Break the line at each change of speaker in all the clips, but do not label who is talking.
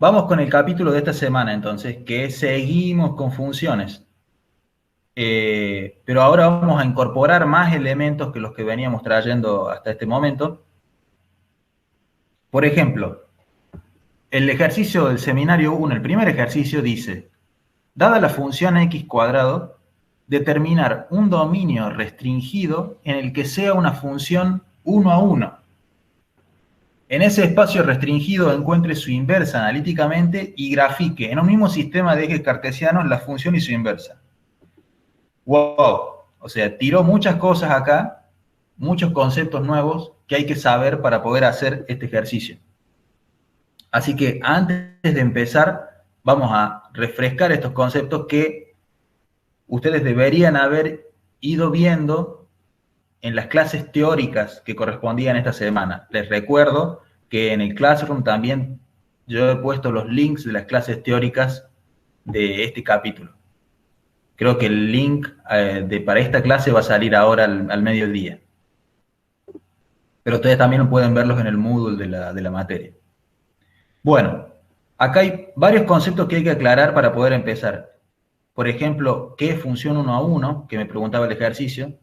Vamos con el capítulo de esta semana, entonces, que seguimos con funciones. Pero ahora vamos a incorporar más elementos que los que veníamos trayendo hasta este momento. Por ejemplo, el ejercicio del seminario 1, el primer ejercicio dice, dada la función x cuadrado, determinar un dominio restringido en el que sea una función 1 a 1. En ese espacio restringido encuentre su inversa analíticamente y grafique en un mismo sistema de ejes cartesianos la función y su inversa. ¡Wow! O sea, tiró muchas cosas acá, muchos conceptos nuevos que hay que saber para poder hacer este ejercicio. Así que antes de empezar, vamos a refrescar estos conceptos que ustedes deberían haber ido viendo en las clases teóricas que correspondían esta semana. Les recuerdo que en el Classroom también yo he puesto los links de las clases teóricas de este capítulo. Creo que el link para esta clase va a salir ahora al mediodía. Pero ustedes también pueden verlos en el Moodle de la materia. Bueno, acá hay varios conceptos que hay que aclarar para poder empezar. Por ejemplo, ¿qué es función 1 a 1? Que me preguntaba el ejercicio.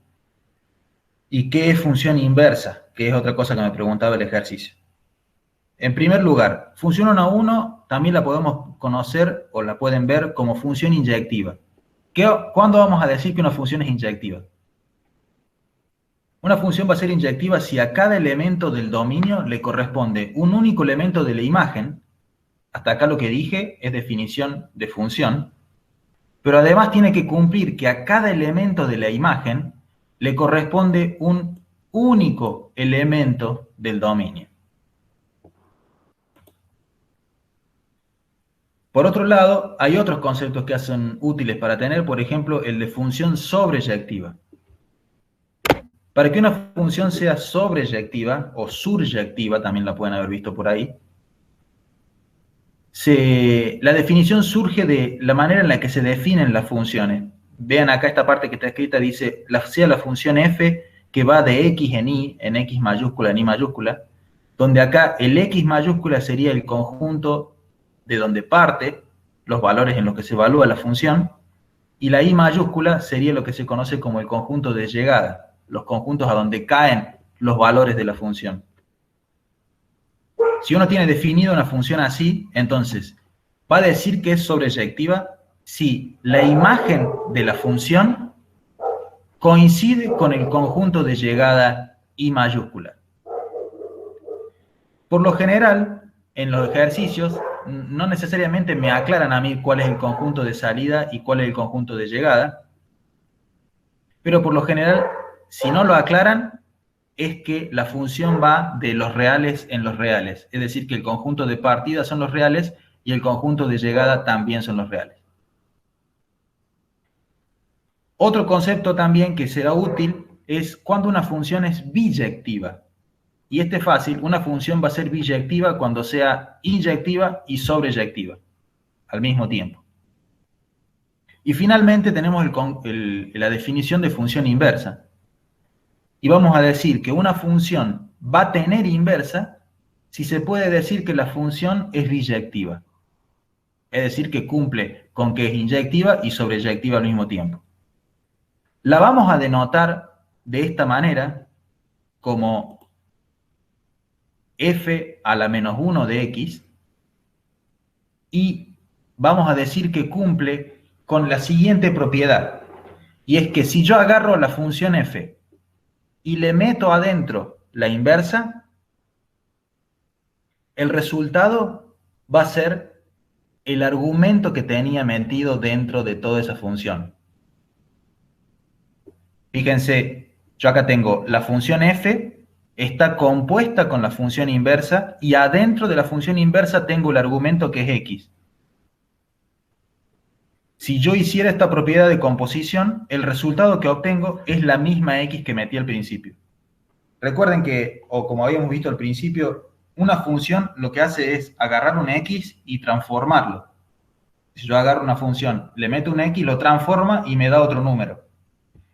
¿Y qué es función inversa? Que es otra cosa que me preguntaba el ejercicio. En primer lugar, función 1 a 1 también la podemos conocer o la pueden ver como función inyectiva. ¿Cuándo vamos a decir que una función es inyectiva? Una función va a ser inyectiva si a cada elemento del dominio le corresponde un único elemento de la imagen. Hasta acá lo que dije es definición de función. Pero además tiene que cumplir que a cada elemento de la imagen le corresponde un único elemento del dominio. Por otro lado, hay otros conceptos que son útiles para tener, por ejemplo, el de función sobreyectiva. Para que una función sea sobreyectiva o suryectiva, también la pueden haber visto por ahí, la definición surge de la manera en la que se definen las funciones. Vean acá esta parte que está escrita, dice, sea la función f que va de x en x mayúscula en y mayúscula, donde acá el x mayúscula sería el conjunto de donde parte los valores en los que se evalúa la función, y la y mayúscula sería lo que se conoce como el conjunto de llegada, los conjuntos a donde caen los valores de la función. Si uno tiene definido una función así, entonces va a decir que es sobreyectiva si la imagen de la función coincide con el conjunto de llegada y mayúscula. Por lo general, en los ejercicios, no necesariamente me aclaran a mí cuál es el conjunto de salida y cuál es el conjunto de llegada, pero por lo general, si no lo aclaran, es que la función va de los reales en los reales, es decir, que el conjunto de partida son los reales y el conjunto de llegada también son los reales. Otro concepto también que será útil es cuando una función es biyectiva. Y este es fácil, una función va a ser biyectiva cuando sea inyectiva y sobreyectiva al mismo tiempo. Y finalmente tenemos la definición de función inversa. Y vamos a decir que una función va a tener inversa si se puede decir que la función es biyectiva. Es decir, que cumple con que es inyectiva y sobreyectiva al mismo tiempo. La vamos a denotar de esta manera como f a la menos 1 de x y vamos a decir que cumple con la siguiente propiedad. Y es que si yo agarro la función f y le meto adentro la inversa, el resultado va a ser el argumento que tenía metido dentro de toda esa función. Fíjense, yo acá tengo la función f, está compuesta con la función inversa, y adentro de la función inversa tengo el argumento que es x. Si yo hiciera esta propiedad de composición, el resultado que obtengo es la misma x que metí al principio. Recuerden que, o como habíamos visto al principio, una función lo que hace es agarrar un x y transformarlo. Si yo agarro una función, le meto un x, lo transforma y me da otro número.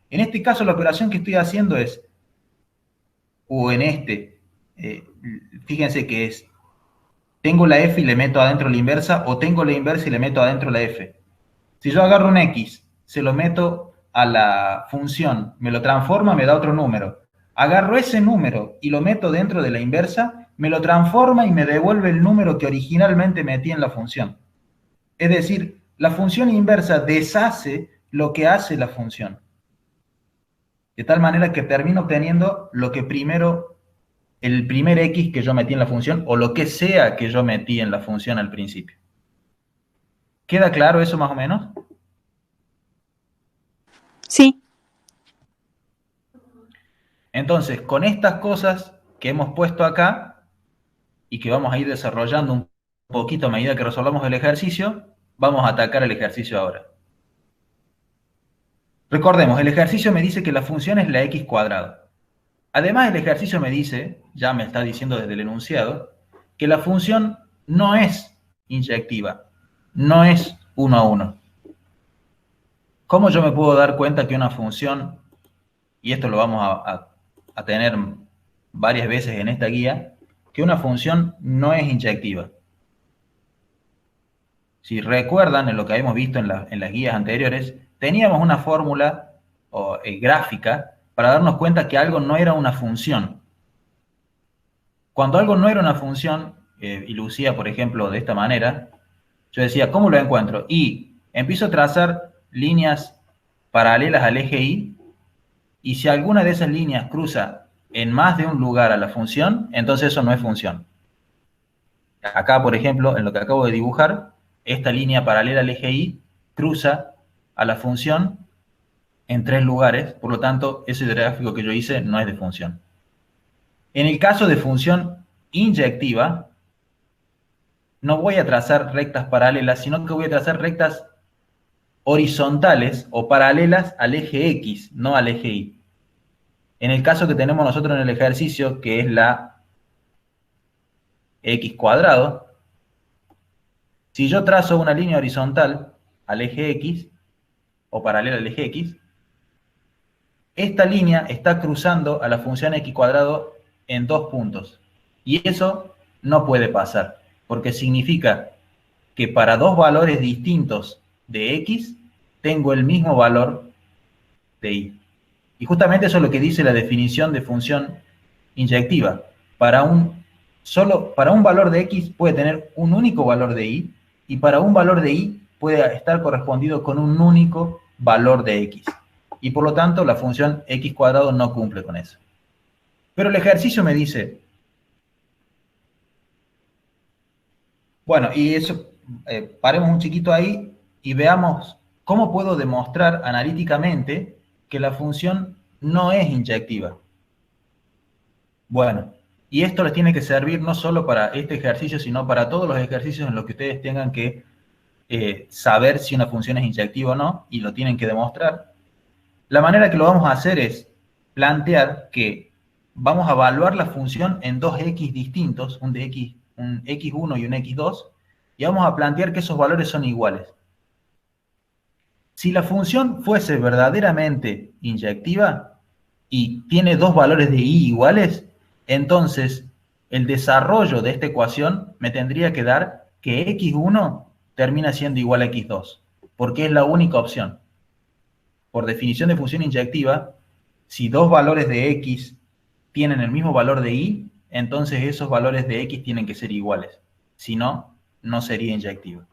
En este caso, la operación que estoy haciendo es, o en este, fíjense que es tengo la f y le meto adentro la inversa, o tengo la inversa y le meto adentro la f. Si yo agarro un x, se lo meto a la función, me lo transforma, me da otro número. Agarro ese número y lo meto dentro de la inversa, me lo transforma y me devuelve el número que originalmente metí en la función. Es decir, la función inversa deshace lo que hace la función. De tal manera que termino obteniendo lo que primero, el primer x que yo metí en la función, o lo que sea que yo metí en la función al principio. ¿Queda claro eso más o menos?
Sí.
Entonces, con estas cosas que hemos puesto acá y que vamos a ir desarrollando un poquito a medida que resolvamos el ejercicio, vamos a atacar el ejercicio ahora. Recordemos, el ejercicio me dice que la función es la x cuadrado. Además, el ejercicio me dice, ya me está diciendo desde el enunciado, que la función no es inyectiva, no es 1 a 1. ¿Cómo yo me puedo dar cuenta que una función, y esto lo vamos a tener varias veces en esta guía, que una función no es inyectiva? Si recuerdan en lo que habíamos visto en las guías anteriores, teníamos una fórmula gráfica para darnos cuenta que algo no era una función. Cuando algo no era una función, y lucía, por ejemplo, de esta manera, yo decía, ¿cómo lo encuentro? Y empiezo a trazar líneas paralelas al eje Y, y si alguna de esas líneas cruza en más de un lugar a la función, entonces eso no es función. Acá, por ejemplo, en lo que acabo de dibujar, esta línea paralela al eje Y cruza a la función en 3 lugares, por lo tanto, ese gráfico que yo hice no es de función. En el caso de función inyectiva, no voy a trazar rectas paralelas, sino que voy a trazar rectas horizontales o paralelas al eje X, no al eje Y. En el caso que tenemos nosotros en el ejercicio, que es la x cuadrado, si yo trazo una línea horizontal al eje X, o paralela al eje X, esta línea está cruzando a la función x cuadrado en 2 puntos. Y eso no puede pasar, porque significa que para 2 valores distintos de x, tengo el mismo valor de y. Y justamente eso es lo que dice la definición de función inyectiva. Para un valor de x puede tener un único valor de y para un valor de y puede estar correspondido con un único valor de x. Y por lo tanto, la función x cuadrado no cumple con eso. Pero el ejercicio me dice, bueno, y eso, paremos un chiquito ahí y veamos cómo puedo demostrar analíticamente que la función no es inyectiva. Bueno, y esto les tiene que servir no solo para este ejercicio, sino para todos los ejercicios en los que ustedes tengan que saber si una función es inyectiva o no, y lo tienen que demostrar. La manera que lo vamos a hacer es plantear que vamos a evaluar la función en 2 x distintos, un x1 y un x2, y vamos a plantear que esos valores son iguales. Si la función fuese verdaderamente inyectiva y tiene 2 valores de y iguales, entonces el desarrollo de esta ecuación me tendría que dar que x1 termina siendo igual a x2, porque es la única opción. Por definición de función inyectiva, si 2 valores de x tienen el mismo valor de y, entonces esos valores de x tienen que ser iguales. Si no, no sería inyectiva.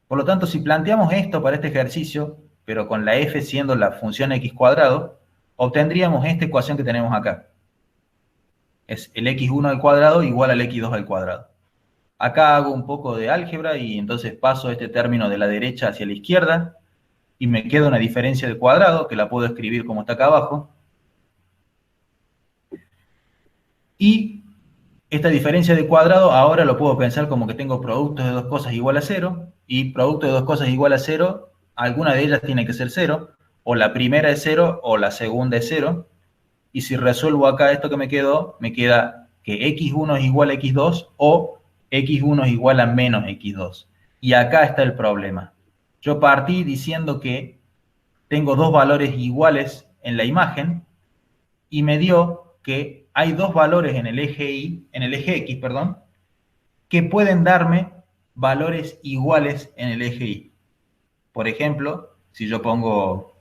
Por lo tanto, si planteamos esto para este ejercicio, pero con la f siendo la función x cuadrado, obtendríamos esta ecuación que tenemos acá. Es el x1 al cuadrado igual al x2 al cuadrado. Acá hago un poco de álgebra y entonces paso este término de la derecha hacia la izquierda y me queda una diferencia de cuadrado que la puedo escribir como está acá abajo. Y esta diferencia de cuadrado ahora lo puedo pensar como que tengo productos de 2 cosas igual a 0, y producto de 2 cosas igual a 0, alguna de ellas tiene que ser 0, o la primera es 0 o la segunda es 0, y si resuelvo acá esto que me quedó, me queda que x1 es igual a x2 o x1 es igual a menos x2. Y acá está el problema. Yo partí diciendo que tengo 2 valores iguales en la imagen y me dio que hay 2 valores en el eje X, que pueden darme valores iguales en el eje Y. Por ejemplo, si yo pongo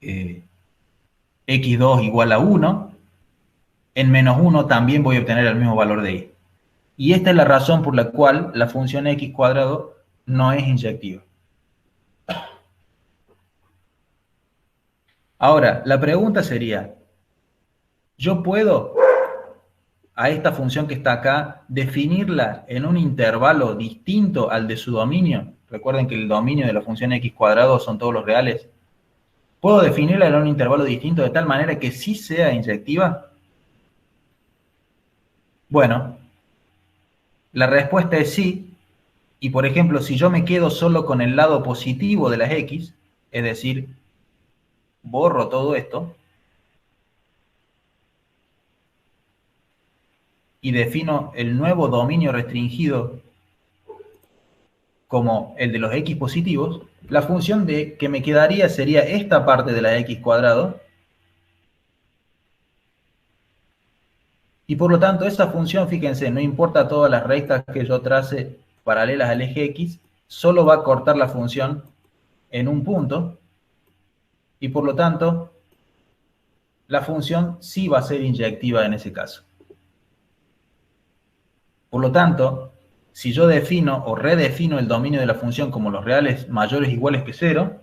x2 igual a 1, en menos 1 también voy a obtener el mismo valor de Y. Y esta es la razón por la cual la función x cuadrado no es inyectiva. Ahora, la pregunta sería, ¿yo puedo a esta función que está acá definirla en un intervalo distinto al de su dominio? Recuerden que el dominio de la función x cuadrado son todos los reales. ¿Puedo definirla en un intervalo distinto de tal manera que sí sea inyectiva? Bueno, la respuesta es sí. Y por ejemplo, si yo me quedo solo con el lado positivo de las x, es decir, borro todo esto y defino el nuevo dominio restringido como el de los x positivos, la función que me quedaría sería esta parte de la x cuadrado, y por lo tanto esa función, fíjense, no importa todas las rectas que yo trace paralelas al eje x, solo va a cortar la función en un punto, y por lo tanto la función sí va a ser inyectiva en ese caso. Por lo tanto, si yo defino o redefino el dominio de la función como los reales mayores o iguales que 0,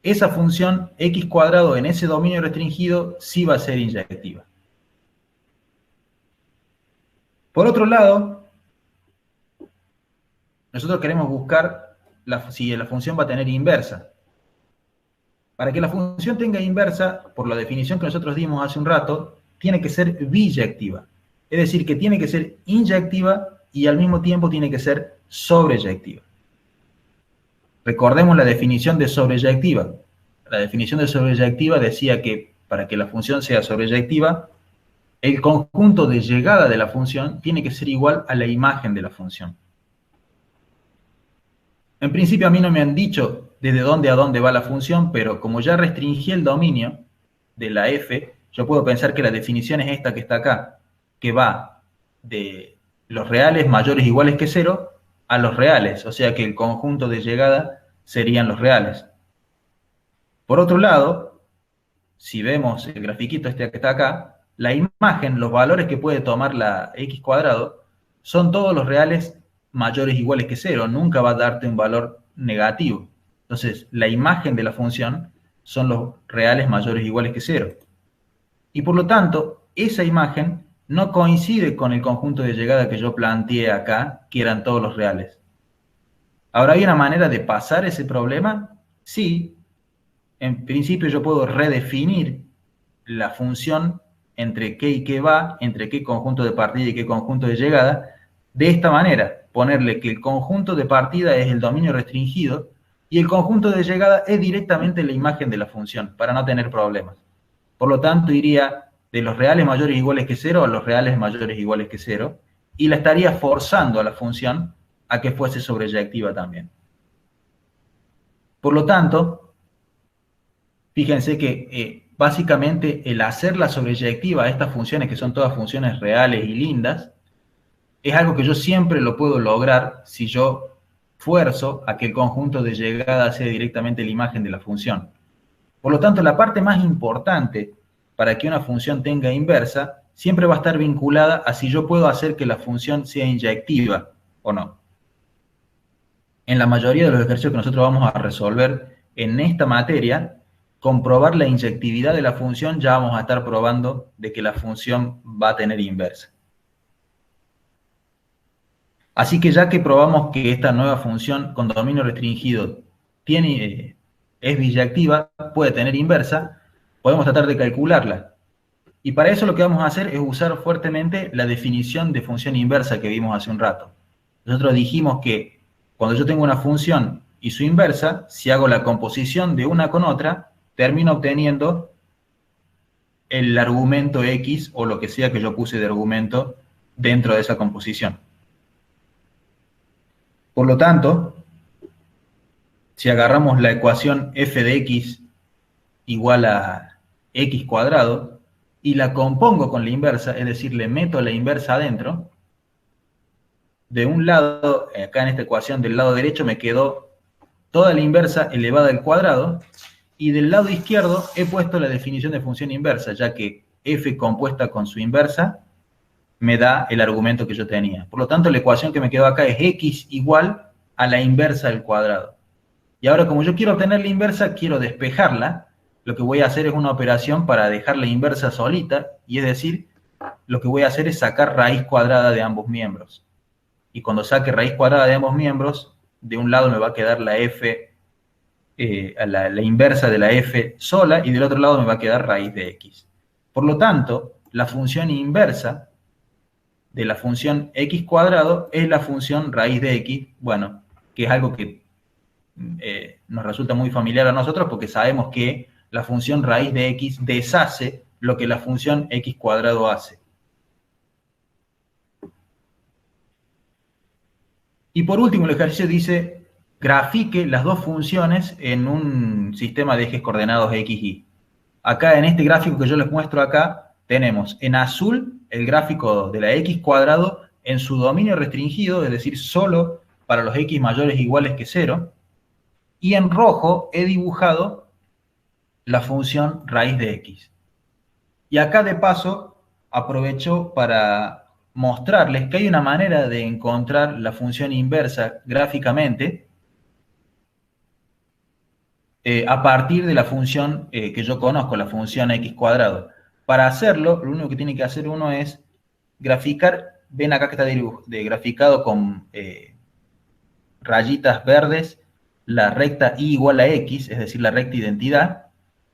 esa función x cuadrado en ese dominio restringido sí va a ser inyectiva. Por otro lado, nosotros queremos buscar si la función va a tener inversa. Para que la función tenga inversa, por la definición que nosotros dimos hace un rato, tiene que ser biyectiva. Es decir, que tiene que ser inyectiva y al mismo tiempo tiene que ser sobreyectiva. Recordemos la definición de sobreyectiva. La definición de sobreyectiva decía que para que la función sea sobreyectiva, el conjunto de llegada de la función tiene que ser igual a la imagen de la función. En principio a mí no me han dicho desde dónde a dónde va la función, pero como ya restringí el dominio de la f, yo puedo pensar que la definición es esta que está acá, que va de los reales mayores o iguales que 0 a los reales, o sea que el conjunto de llegada serían los reales. Por otro lado, si vemos el grafiquito este que está acá, la imagen, los valores que puede tomar la x cuadrado, son todos los reales mayores o iguales que 0, nunca va a darte un valor negativo. Entonces, la imagen de la función son los reales mayores o iguales que 0. Y por lo tanto, esa imagen no coincide con el conjunto de llegada que yo planteé acá, que eran todos los reales. ¿Ahora hay una manera de pasar ese problema? Sí. En principio yo puedo redefinir la función entre qué y qué va, entre qué conjunto de partida y qué conjunto de llegada, de esta manera, ponerle que el conjunto de partida es el dominio restringido y el conjunto de llegada es directamente la imagen de la función, para no tener problemas. Por lo tanto, iría de los reales mayores o iguales que 0 a los reales mayores o iguales que 0, y la estaría forzando a la función a que fuese sobreyectiva también. Por lo tanto, fíjense que básicamente el hacerla sobreyectiva a estas funciones, que son todas funciones reales y lindas, es algo que yo siempre lo puedo lograr si yo fuerzo a que el conjunto de llegada sea directamente la imagen de la función. Por lo tanto, la parte más importante para que una función tenga inversa siempre va a estar vinculada a si yo puedo hacer que la función sea inyectiva o no. En la mayoría de los ejercicios que nosotros vamos a resolver en esta materia, comprobar la inyectividad de la función, ya vamos a estar probando de que la función va a tener inversa. Así que ya que probamos que esta nueva función con dominio restringido es biyectiva, puede tener inversa, podemos tratar de calcularla. Y para eso lo que vamos a hacer es usar fuertemente la definición de función inversa que vimos hace un rato. Nosotros dijimos que cuando yo tengo una función y su inversa, si hago la composición de una con otra, termino obteniendo el argumento x o lo que sea que yo puse de argumento dentro de esa composición. Por lo tanto, si agarramos la ecuación f de x igual a x cuadrado y la compongo con la inversa, es decir, le meto la inversa adentro, de un lado, acá en esta ecuación del lado derecho me quedó toda la inversa elevada al cuadrado, y del lado izquierdo he puesto la definición de función inversa, ya que f compuesta con su inversa me da el argumento que yo tenía. Por lo tanto, la ecuación que me quedó acá es x igual a la inversa del cuadrado. Y ahora, como yo quiero obtener la inversa, quiero despejarla, lo que voy a hacer es una operación para dejar la inversa solita, y es decir, lo que voy a hacer es sacar raíz cuadrada de ambos miembros. Y cuando saque raíz cuadrada de ambos miembros, de un lado me va a quedar la f, la inversa de la f sola, y del otro lado me va a quedar raíz de x. Por lo tanto, la función inversa de la función x cuadrado es la función raíz de x, bueno, que es algo que nos resulta muy familiar a nosotros porque sabemos que la función raíz de x deshace lo que la función x cuadrado hace. Y por último, el ejercicio dice, grafique las dos funciones en un sistema de ejes coordenados x, y. Acá en este gráfico que yo les muestro acá, tenemos en azul el gráfico de la x cuadrado en su dominio restringido, es decir, solo para los x mayores o iguales que 0, y en rojo he dibujado la función raíz de x. Y acá de paso aprovecho para mostrarles que hay una manera de encontrar la función inversa gráficamente a partir de la función que yo conozco, la función x cuadrado. Para hacerlo, lo único que tiene que hacer uno es graficar, ven acá que está graficado con rayitas verdes, la recta y igual a x, es decir, la recta identidad.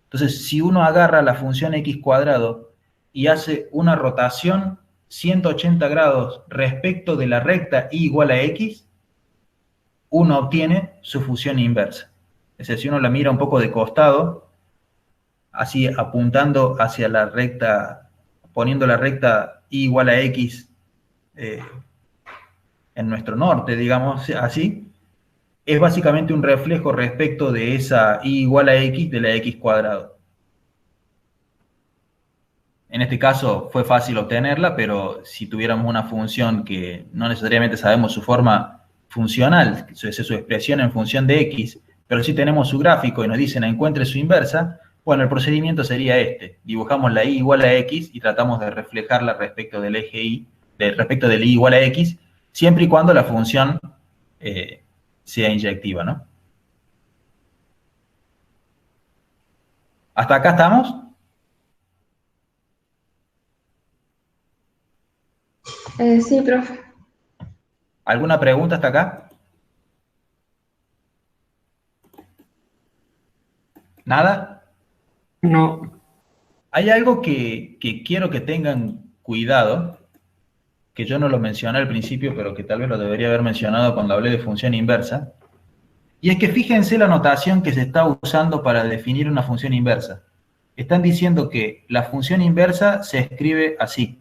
Entonces, si uno agarra la función x cuadrado y hace una rotación 180 grados respecto de la recta y igual a x, uno obtiene su función inversa. Es decir, si uno la mira un poco de costado, así apuntando hacia la recta, poniendo la recta y igual a x en nuestro norte, digamos así, es básicamente un reflejo respecto de esa y igual a x de la x cuadrado. En este caso fue fácil obtenerla, pero si tuviéramos una función que no necesariamente sabemos su forma funcional, su expresión en función de x, pero sí tenemos su gráfico y nos dicen encuentre su inversa, bueno, el procedimiento sería este. Dibujamos la y igual a x y tratamos de reflejarla respecto del eje y, respecto del y igual a x, siempre y cuando la función sea inyectiva, ¿no? ¿Hasta acá estamos?
Sí, profe.
¿Alguna pregunta hasta acá? ¿Nada?
No.
Hay algo que quiero que tengan cuidado, que yo no lo mencioné al principio, pero que tal vez lo debería haber mencionado cuando hablé de función inversa, y es que fíjense la notación que se está usando para definir una función inversa. Están diciendo que la función inversa se escribe así.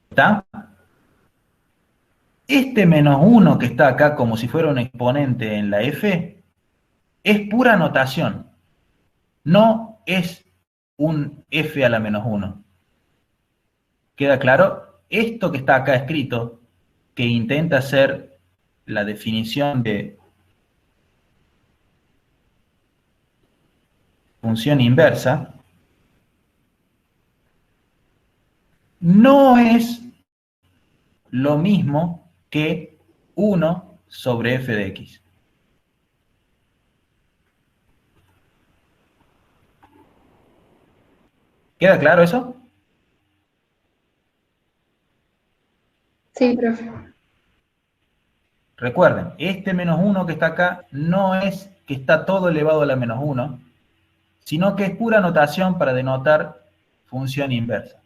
¿Está? Este menos 1 que está acá como si fuera un exponente en la f, es pura notación. No es un f a la menos 1. ¿Queda claro? Esto que está acá escrito, que intenta ser la definición de función inversa, no es lo mismo que 1 sobre f de x. ¿Queda claro eso?
Sí, profe.
Recuerden, este menos 1 que está acá no es que está todo elevado a la menos 1, sino que es pura notación para denotar función inversa.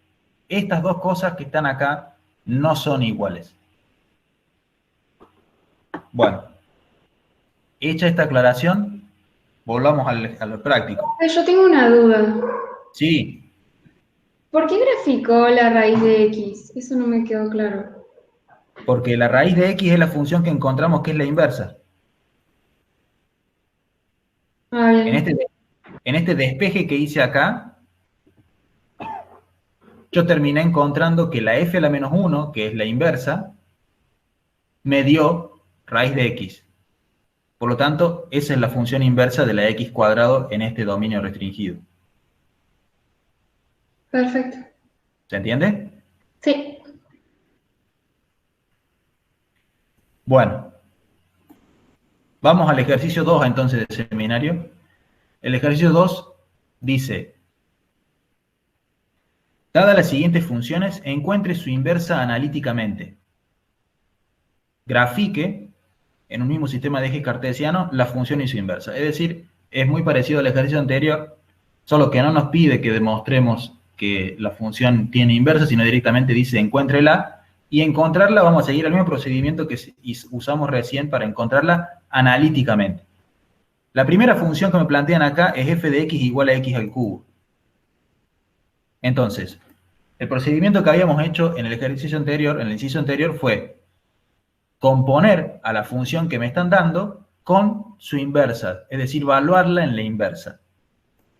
Estas dos cosas que están acá no son iguales. Bueno, hecha esta aclaración, volvamos a lo práctico.
Yo tengo una duda.
Sí,
¿Por qué graficó la raíz de x? Eso no me quedó claro.
porque la raíz de x es la función que encontramos que es la inversa.
Ah, bien.
En este despeje que hice acá, yo terminé encontrando que la f a la menos 1, que es la inversa, me dio raíz de x. Por lo tanto, esa es la función inversa de la x cuadrado en este dominio restringido.
Perfecto.
¿Se entiende?
Sí.
Bueno, vamos al ejercicio 2 entonces del seminario. El ejercicio 2 dice, dadas las siguientes funciones, encuentre su inversa analíticamente. Grafique, en un mismo sistema de eje cartesiano, la función y su inversa. Es decir, es muy parecido al ejercicio anterior, solo que no nos pide que demostremos que la función tiene inversa, sino directamente dice encuéntrela, y encontrarla vamos a seguir el mismo procedimiento que usamos recién para encontrarla analíticamente. La primera función que me plantean acá es f de x igual a x al cubo. Entonces, el procedimiento que habíamos hecho en el ejercicio anterior, en el inciso anterior, fue componer a la función que me están dando con su inversa, es decir, evaluarla en la inversa.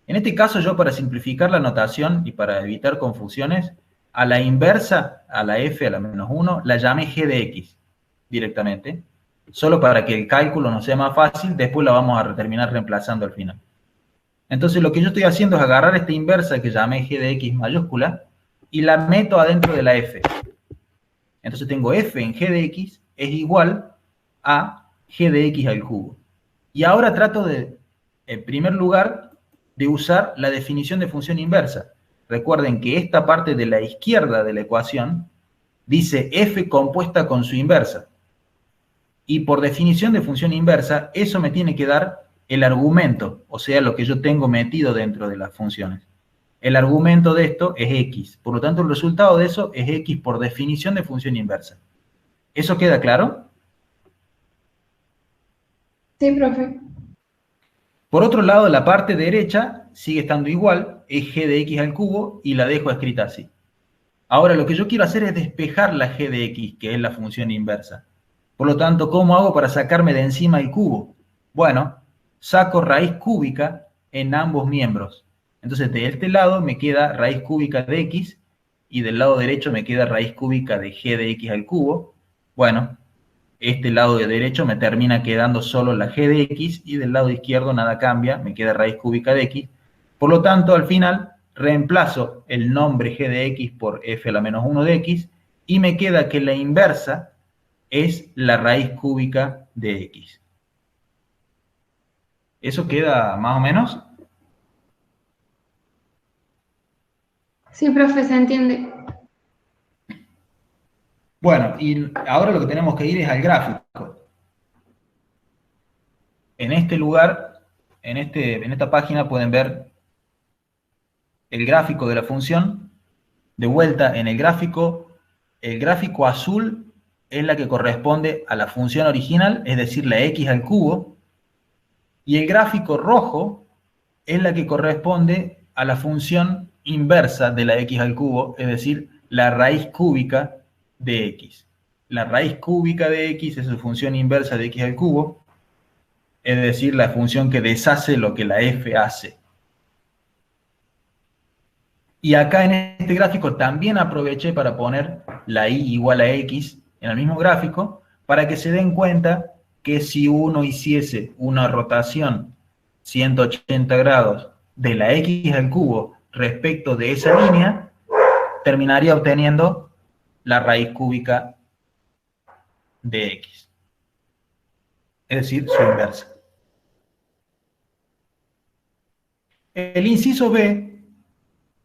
En este caso, yo para simplificar la notación y para evitar confusiones, a la inversa, a la f a la menos 1, la llamé g de x directamente, solo para que el cálculo nos sea más fácil, después la vamos a terminar reemplazando al final. Entonces lo que yo estoy haciendo es agarrar esta inversa que llamé g de x mayúscula y la meto adentro de la f. Entonces tengo f en g de x es igual a g de x al cubo. Y ahora trato de, en primer lugar, de usar la definición de función inversa. Recuerden que esta parte de la izquierda de la ecuación dice f compuesta con su inversa. Y por definición de función inversa, eso me tiene que dar el argumento, o sea, lo que yo tengo metido dentro de las funciones. El argumento de esto es x. Por lo tanto, el resultado de eso es x por definición de función inversa. ¿Eso queda claro?
Sí, profe.
Por otro lado, la parte derecha sigue estando igual, es g de x al cubo, y la dejo escrita así. Ahora, lo que yo quiero hacer es despejar la g de x, que es la función inversa. Por lo tanto, ¿cómo hago para sacarme de encima el cubo? Bueno, saco raíz cúbica en ambos miembros. Entonces, de este lado me queda raíz cúbica de x, y del lado derecho me queda raíz cúbica de g de x al cubo. Bueno, este lado de derecho me termina quedando solo la g de x, y del lado izquierdo nada cambia, me queda raíz cúbica de x. Por lo tanto, al final, reemplazo el nombre g de x por f a la menos 1 de x, y me queda que la inversa es la raíz cúbica de x. ¿Eso queda más o menos?
Sí, profe, se entiende.
Bueno, y ahora lo que tenemos que ir es al gráfico. En este lugar, en esta página pueden ver el gráfico de la función. De vuelta, en el gráfico azul es la que corresponde a la función original, es decir, la x al cubo, y el gráfico rojo es la que corresponde a la función inversa de la x al cubo, es decir, la raíz cúbica de x. La raíz cúbica de x es su función inversa de x al cubo, es decir, la función que deshace lo que la f hace. Y acá en este gráfico también aproveché para poner la y igual a x en el mismo gráfico, para que se den cuenta que si uno hiciese una rotación 180 grados de la x al cubo respecto de esa línea, terminaría obteniendo la raíz cúbica de x. Es decir, su inversa. El inciso B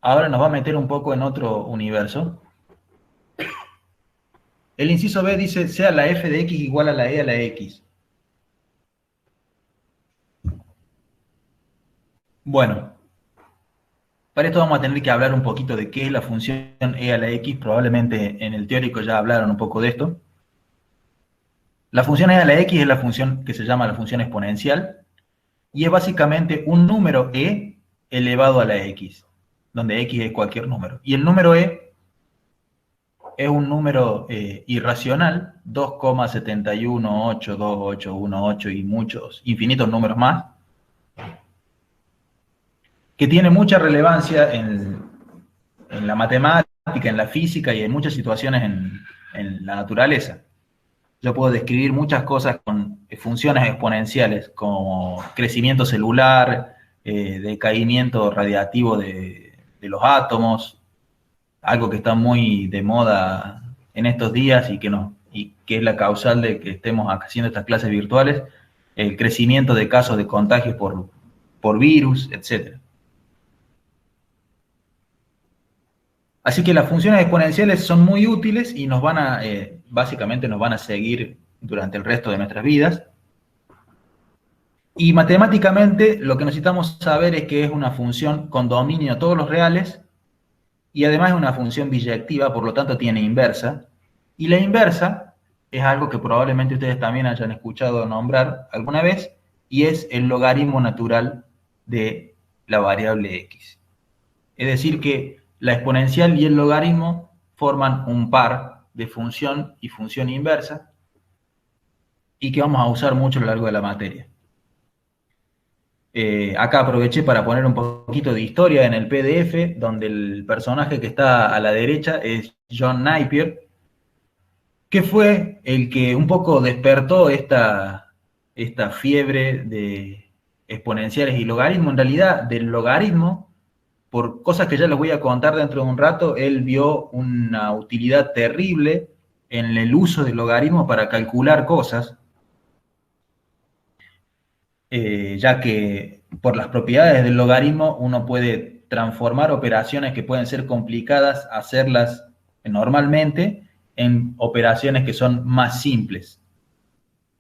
ahora nos va a meter un poco en otro universo. El inciso B dice, sea la f de x igual a la e a la x. Bueno, para esto vamos a tener que hablar un poquito de qué es la función e a la x. Probablemente en el teórico ya hablaron un poco de esto. La función e a la x es la función que se llama la función exponencial, y es básicamente un número e elevado a la x, donde x es cualquier número. Y el número e es un número irracional, 2,7182818 y muchos, infinitos números más, que tiene mucha relevancia en la matemática en la física y en muchas situaciones en la naturaleza. Yo puedo describir muchas cosas con funciones exponenciales, como crecimiento celular, decaimiento radiativo de los átomos, algo que está muy de moda en estos días y que es la causal de que estemos haciendo estas clases virtuales, el crecimiento de casos de contagios por virus, etc. Así que las funciones exponenciales son muy útiles y básicamente nos van a seguir durante el resto de nuestras vidas. Y matemáticamente lo que necesitamos saber es que es una función con dominio a todos los reales y además es una función biyectiva, por lo tanto tiene inversa. Y la inversa es algo que probablemente ustedes también hayan escuchado nombrar alguna vez, y es el logaritmo natural de la variable x. Es decir, que la exponencial y el logaritmo forman un par de función y función inversa, y que vamos a usar mucho a lo largo de la materia. Acá aproveché para poner un poquito de historia en el PDF, donde el personaje que está a la derecha es John Napier, que fue el que un poco despertó esta fiebre de exponenciales y logaritmo. En realidad, del logaritmo, por cosas que ya les voy a contar dentro de un rato, él vio una utilidad terrible en el uso del logaritmo para calcular cosas, ya que por las propiedades del logaritmo uno puede transformar operaciones que pueden ser complicadas, hacerlas normalmente en operaciones que son más simples,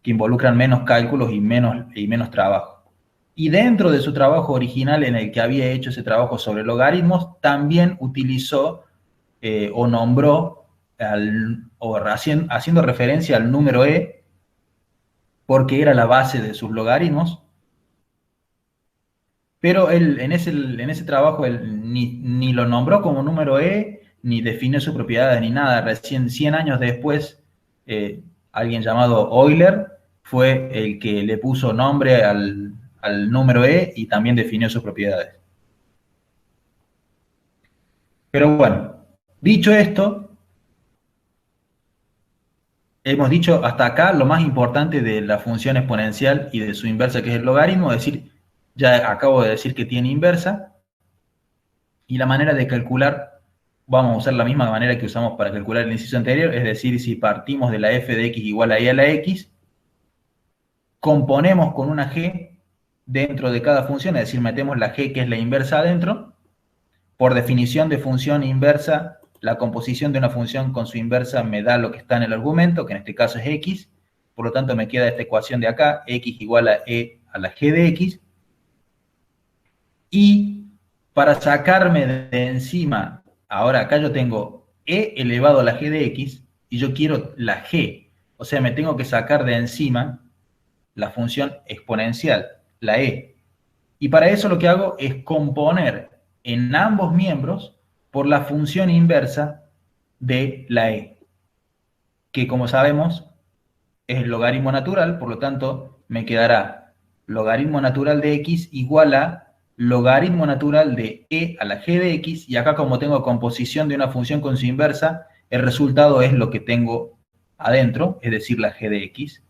que involucran menos cálculos y menos trabajo. Y dentro de su trabajo original en el que había hecho ese trabajo sobre logaritmos, también utilizó o nombró, haciendo referencia al número e, porque era la base de sus logaritmos. Pero él, en ese trabajo, él ni lo nombró como número e, ni definió sus propiedades, ni nada. Recién 100 años después, alguien llamado Euler fue el que le puso nombre al número e y también definió sus propiedades. Pero bueno, dicho esto, hemos dicho hasta acá lo más importante de la función exponencial y de su inversa, que es el logaritmo. Es decir, ya acabo de decir que tiene inversa, y la manera de calcular, vamos a usar la misma manera que usamos para calcular el inciso anterior, es decir, si partimos de la f de x igual a y a la x, componemos con una g dentro de cada función, es decir, metemos la g que es la inversa adentro. Por definición de función inversa, la composición de una función con su inversa me da lo que está en el argumento, que en este caso es x. Por lo tanto, me queda esta ecuación de acá, x igual a e a la g de x. Y para sacarme de encima, ahora acá yo tengo e elevado a la g de x, y yo quiero la g. O sea, me tengo que sacar de encima la función exponencial, la e. Y para eso lo que hago es componer en ambos miembros por la función inversa de la e, que como sabemos es el logaritmo natural. Por lo tanto me quedará logaritmo natural de x igual a logaritmo natural de e a la g de x, y acá como tengo composición de una función con su inversa, el resultado es lo que tengo adentro, es decir, la g de x,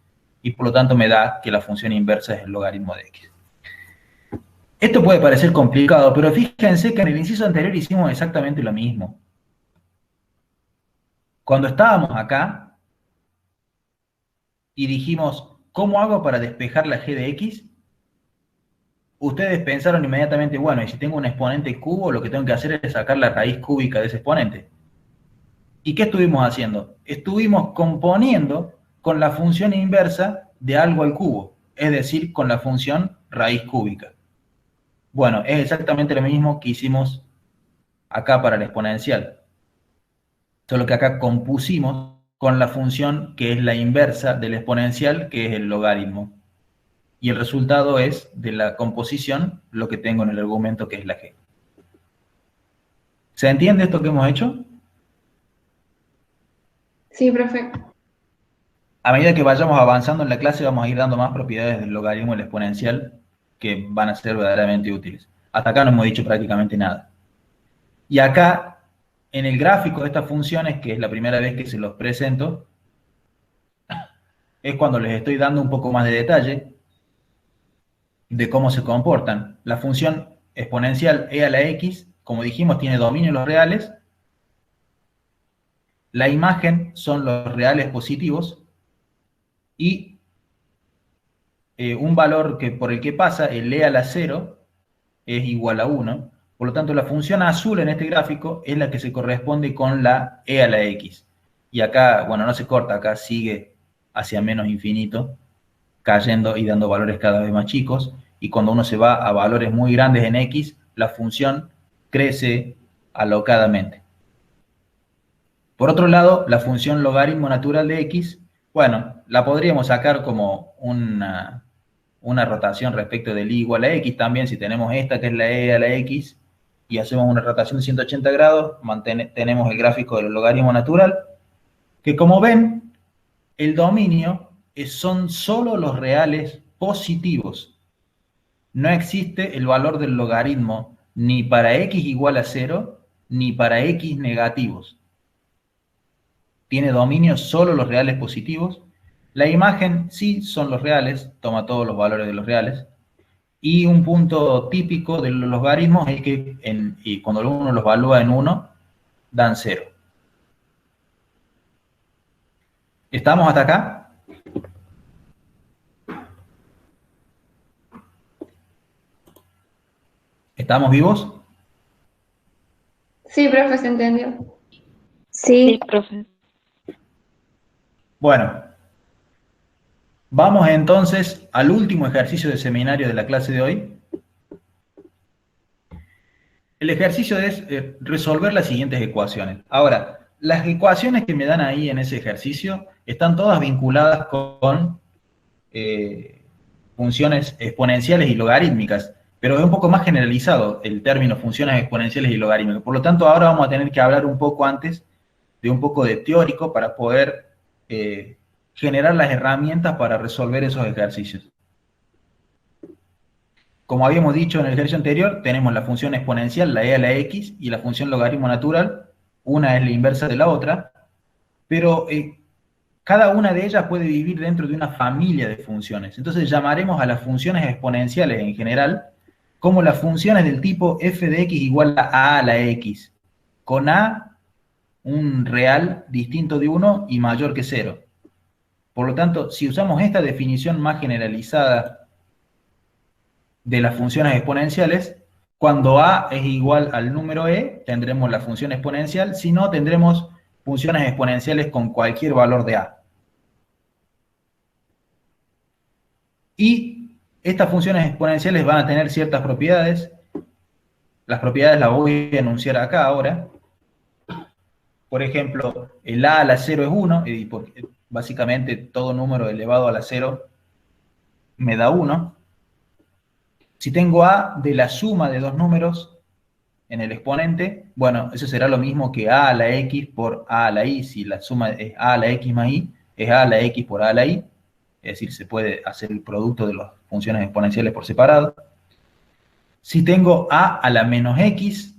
y por lo tanto me da que la función inversa es el logaritmo de x. Esto puede parecer complicado, pero fíjense que en el inciso anterior hicimos exactamente lo mismo. Cuando estábamos acá y dijimos, ¿cómo hago para despejar la g de x? Ustedes pensaron inmediatamente, bueno, y si tengo un exponente cubo, lo que tengo que hacer es sacar la raíz cúbica de ese exponente. ¿Y qué estuvimos haciendo? Estuvimos componiendo con la función inversa de algo al cubo, es decir, con la función raíz cúbica. Bueno, es exactamente lo mismo que hicimos acá para el exponencial. Solo que acá compusimos con la función que es la inversa del exponencial, que es el logaritmo. Y el resultado es de la composición lo que tengo en el argumento, que es la g. ¿Se entiende esto que hemos hecho?
Sí, profe.
A medida que vayamos avanzando en la clase, vamos a ir dando más propiedades del logaritmo y el exponencial que van a ser verdaderamente útiles. Hasta acá no hemos dicho prácticamente nada. Y acá En el gráfico de estas funciones, que es la primera vez que se los presento, es cuando les estoy dando un poco más de detalle de cómo se comportan. La función exponencial e a la x, como dijimos, tiene dominio los reales. La imagen son los reales positivos y un valor por el que pasa, el e a la 0, es igual a 1. Por lo tanto, la función azul en este gráfico es la que se corresponde con la e a la x. Y acá, bueno, no se corta, acá sigue hacia menos infinito, cayendo y dando valores cada vez más chicos. Y cuando uno se va a valores muy grandes en x, la función crece alocadamente. Por otro lado, la función logaritmo natural de x, bueno, la podríamos sacar como una rotación respecto del y igual a x también, si tenemos esta que es la e a la x, y hacemos una rotación de 180 grados, tenemos el gráfico del logaritmo natural, que como ven, el dominio son solo los reales positivos. No existe el valor del logaritmo ni para x igual a 0, ni para x negativos. Tiene dominio solo los reales positivos. La imagen sí son los reales, toma todos los valores de los reales. Y un punto típico de los logaritmos es que y cuando uno los evalúa en 1, dan 0. ¿Estamos hasta acá? ¿Estamos vivos?
Sí, profe, se entendió.
Sí, profe.
Bueno, vamos entonces al último ejercicio de seminario de la clase de hoy. El ejercicio es resolver las siguientes ecuaciones. Ahora, las ecuaciones que me dan ahí en ese ejercicio están todas vinculadas con funciones exponenciales y logarítmicas, pero es un poco más generalizado el término funciones exponenciales y logarítmicas. Por lo tanto, ahora vamos a tener que hablar un poco antes de un poco de teórico para poder generar las herramientas para resolver esos ejercicios. Como habíamos dicho en el ejercicio anterior, tenemos la función exponencial, la e a la x, y la función logaritmo natural. Una es la inversa de la otra, pero cada una de ellas puede vivir dentro de una familia de funciones. Entonces llamaremos a las funciones exponenciales en general como las funciones del tipo f de x igual a la x, con a un real distinto de 1 y mayor que 0. Por lo tanto, si usamos esta definición más generalizada de las funciones exponenciales, cuando a es igual al número e, tendremos la función exponencial, si no, tendremos funciones exponenciales con cualquier valor de a. Y estas funciones exponenciales van a tener ciertas propiedades. Las propiedades las voy a enunciar acá ahora. Por ejemplo, el a la 0 es 1, y básicamente todo número elevado a la 0 me da 1. Si tengo a de la suma de dos números en el exponente, bueno, eso será lo mismo que a a la x por a a la y. Si la suma es a a la x más y, es a a la x por a a la y. Es decir, se puede hacer el producto de las funciones exponenciales por separado. Si tengo a la menos x,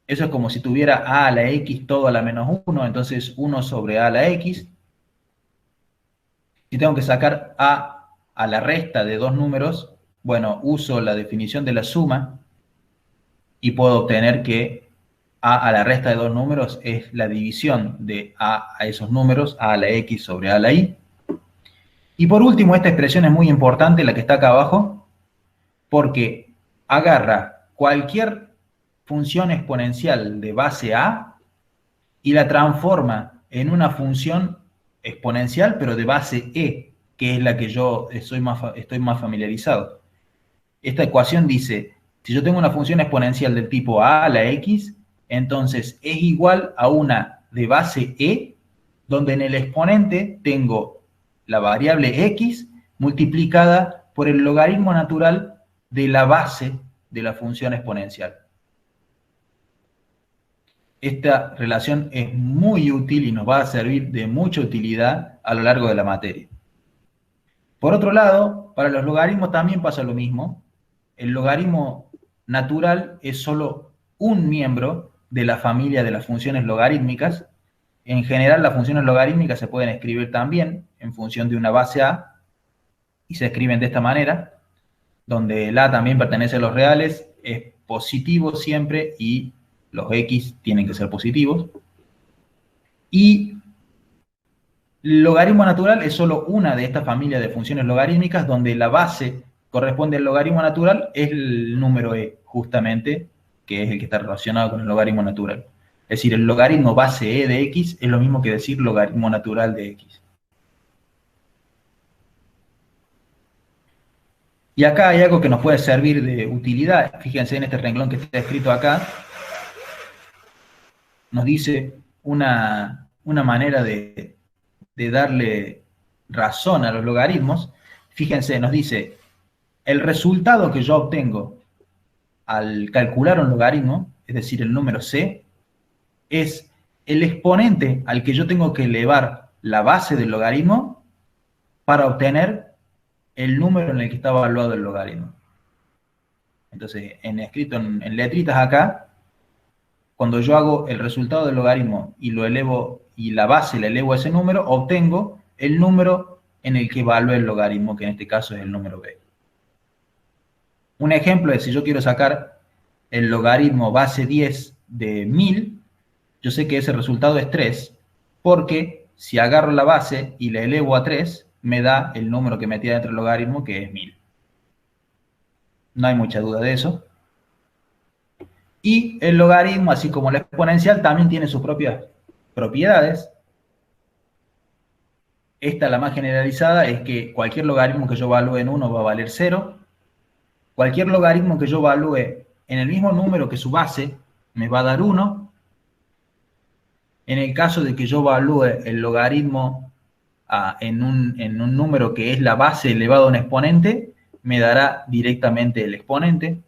eso es como si tuviera a la x todo a la menos 1, entonces 1 sobre a la x. Si tengo que sacar a la resta de dos números, bueno, uso la definición de la suma y puedo obtener que a la resta de dos números es la división de a esos números, a la x sobre a la y. Y por último, esta expresión es muy importante, la que está acá abajo, porque agarra cualquier función exponencial de base a y la transforma en una función exponencial, pero de base e, que es la que yo estoy más familiarizado. Esta ecuación dice, si yo tengo una función exponencial del tipo a la x, entonces es igual a una de base e, donde en el exponente tengo la variable x multiplicada por el logaritmo natural de la base de la función exponencial. Esta relación es muy útil y nos va a servir de mucha utilidad a lo largo de la materia. Por otro lado, para los logaritmos también pasa lo mismo. El logaritmo natural es solo un miembro de la familia de las funciones logarítmicas. En general, las funciones logarítmicas se pueden escribir también en función de una base A, y se escriben de esta manera, donde el A también pertenece a los reales, es positivo siempre, y los X tienen que ser positivos. Y el logaritmo natural es solo una de estas familias de funciones logarítmicas, donde la base corresponde al logaritmo natural, es el número E, justamente, que es el que está relacionado con el logaritmo natural. Es decir, el logaritmo base E de X es lo mismo que decir logaritmo natural de X. Y acá hay algo que nos puede servir de utilidad. Fíjense en este renglón que está escrito acá. Nos dice una manera de darle razón a los logaritmos. Fíjense, nos dice, el resultado que yo obtengo al calcular un logaritmo, es decir, el número c, es el exponente al que yo tengo que elevar la base del logaritmo para obtener el número en el que está evaluado el logaritmo. Entonces, escrito en letritas acá, cuando yo hago el resultado del logaritmo y lo elevo, y la base la elevo a ese número, obtengo el número en el que evalúe el logaritmo, que en este caso es el número b. Un ejemplo es, si yo quiero sacar el logaritmo base 10 de 1000, yo sé que ese resultado es 3, porque si agarro la base y la elevo a 3, me da el número que metí dentro del logaritmo, que es 1000. No hay mucha duda de eso. Y el logaritmo, así como la exponencial, también tiene sus propias propiedades. Esta, la más generalizada, es que cualquier logaritmo que yo evalúe en 1 va a valer 0. Cualquier logaritmo que yo evalúe en el mismo número que su base me va a dar 1. En el caso de que yo evalúe el logaritmo en un número que es la base elevado a un exponente, me dará directamente el exponente.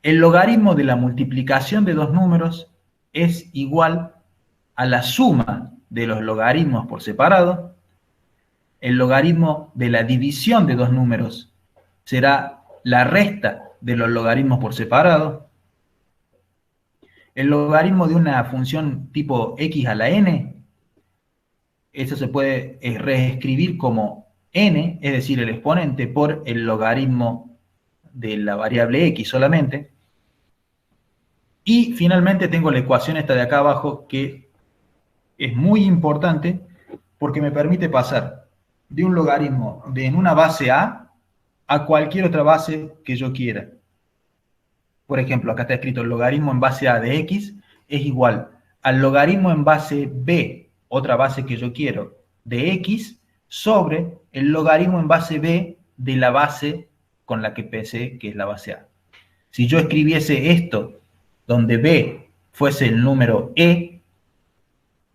El logaritmo de la multiplicación de dos números es igual a la suma de los logaritmos por separado. El logaritmo de la división de dos números será la resta de los logaritmos por separado. El logaritmo de una función tipo x a la n, eso se puede reescribir como n, es decir, el exponente por el logaritmo de la variable x solamente. Y finalmente tengo la ecuación esta de acá abajo, que es muy importante porque me permite pasar de un logaritmo en una base a cualquier otra base que yo quiera. Por ejemplo, acá está escrito el logaritmo en base a de x es igual al logaritmo en base b, otra base que yo quiero, de x, sobre el logaritmo en base b de la base con la que empecé, que es la base a. Si yo escribiese esto, donde b fuese el número e,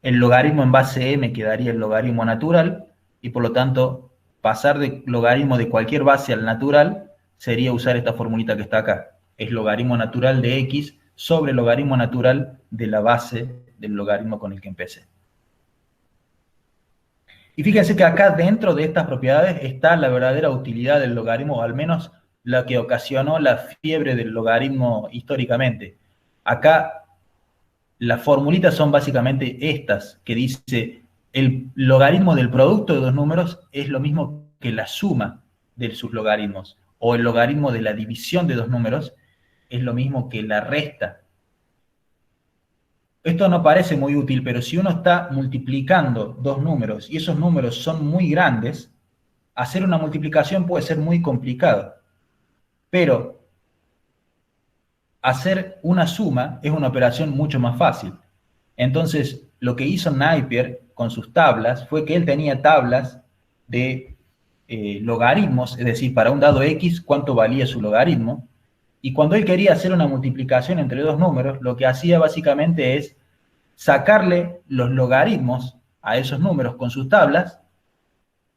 el logaritmo en base e me quedaría el logaritmo natural, y por lo tanto, pasar de logaritmo de cualquier base al natural sería usar esta formulita que está acá. Es logaritmo natural de x sobre logaritmo natural de la base del logaritmo con el que empecé. Y fíjense que acá dentro de estas propiedades está la verdadera utilidad del logaritmo, o al menos la que ocasionó la fiebre del logaritmo históricamente. Acá las formulitas son básicamente estas, que dice el logaritmo del producto de dos números es lo mismo que la suma de sus logaritmos, o el logaritmo de la división de dos números es lo mismo que la resta. Esto no parece muy útil, pero si uno está multiplicando dos números y esos números son muy grandes, hacer una multiplicación puede ser muy complicado. Pero hacer una suma es una operación mucho más fácil. Entonces, lo que hizo Napier con sus tablas fue que él tenía tablas de logaritmos, es decir, para un dado x, cuánto valía su logaritmo. Y cuando él quería hacer una multiplicación entre dos números, lo que hacía básicamente es sacarle los logaritmos a esos números con sus tablas,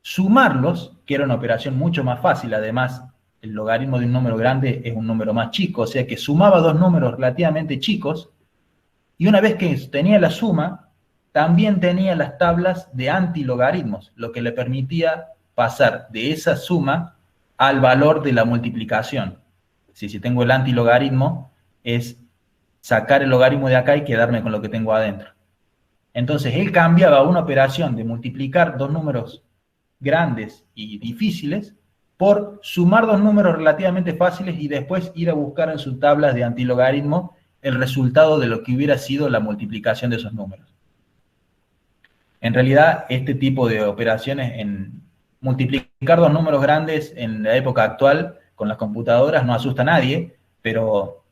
sumarlos, que era una operación mucho más fácil. Además, el logaritmo de un número grande es un número más chico, o sea que sumaba dos números relativamente chicos, y una vez que tenía la suma, también tenía las tablas de antilogaritmos, lo que le permitía pasar de esa suma al valor de la multiplicación. Si tengo el antilogaritmo, es sacar el logaritmo de acá y quedarme con lo que tengo adentro. Entonces él cambiaba una operación de multiplicar dos números grandes y difíciles por sumar dos números relativamente fáciles y después ir a buscar en sus tablas de antilogaritmo el resultado de lo que hubiera sido la multiplicación de esos números. En realidad, este tipo de operaciones en multiplicar dos números grandes en la época actual con las computadoras no asusta a nadie, pero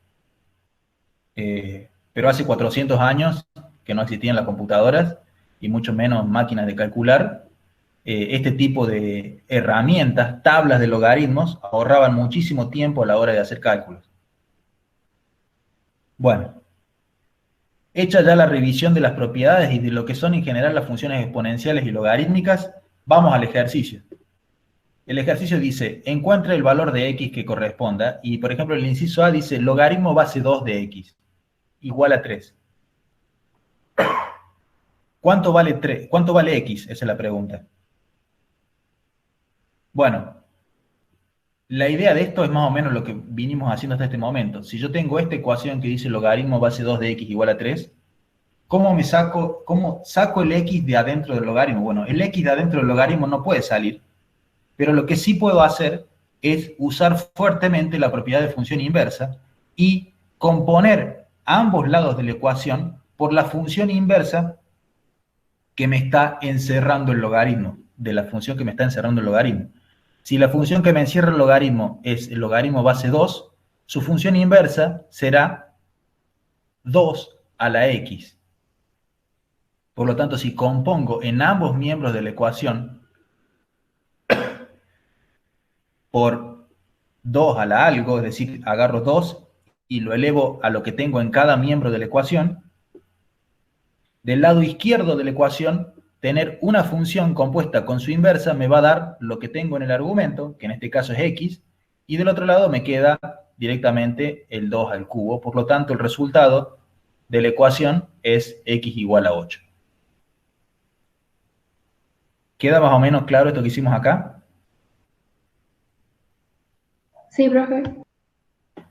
hace 400 años que no existían las computadoras y mucho menos máquinas de calcular, este tipo de herramientas, tablas de logaritmos, ahorraban muchísimo tiempo a la hora de hacer cálculos. Bueno, hecha ya la revisión de las propiedades y de lo que son en general las funciones exponenciales y logarítmicas, vamos al ejercicio. El ejercicio dice, encuentra el valor de x que corresponda, y por ejemplo el inciso A dice, logaritmo base 2 de x, igual a 3. ¿Cuánto vale x? Esa es la pregunta. Bueno, la idea de esto es más o menos lo que vinimos haciendo hasta este momento. Si yo tengo esta ecuación que dice logaritmo base 2 de x igual a 3, ¿cómo saco el x de adentro del logaritmo? Bueno, el x de adentro del logaritmo no puede salir, pero lo que sí puedo hacer es usar fuertemente la propiedad de función inversa y componer ambos lados de la ecuación por la función inversa que me está encerrando el logaritmo, de la función que me está encerrando el logaritmo. Si la función que me encierra el logaritmo es el logaritmo base 2, su función inversa será 2 a la x. Por lo tanto, si compongo en ambos miembros de la ecuación por 2 a la algo, es decir, agarro 2 y lo elevo a lo que tengo en cada miembro de la ecuación, del lado izquierdo de la ecuación, tener una función compuesta con su inversa me va a dar lo que tengo en el argumento, que en este caso es x, y del otro lado me queda directamente el 2 al cubo. Por lo tanto, el resultado de la ecuación es x igual a 8. ¿Queda más o menos claro esto que hicimos acá?
Sí, profe.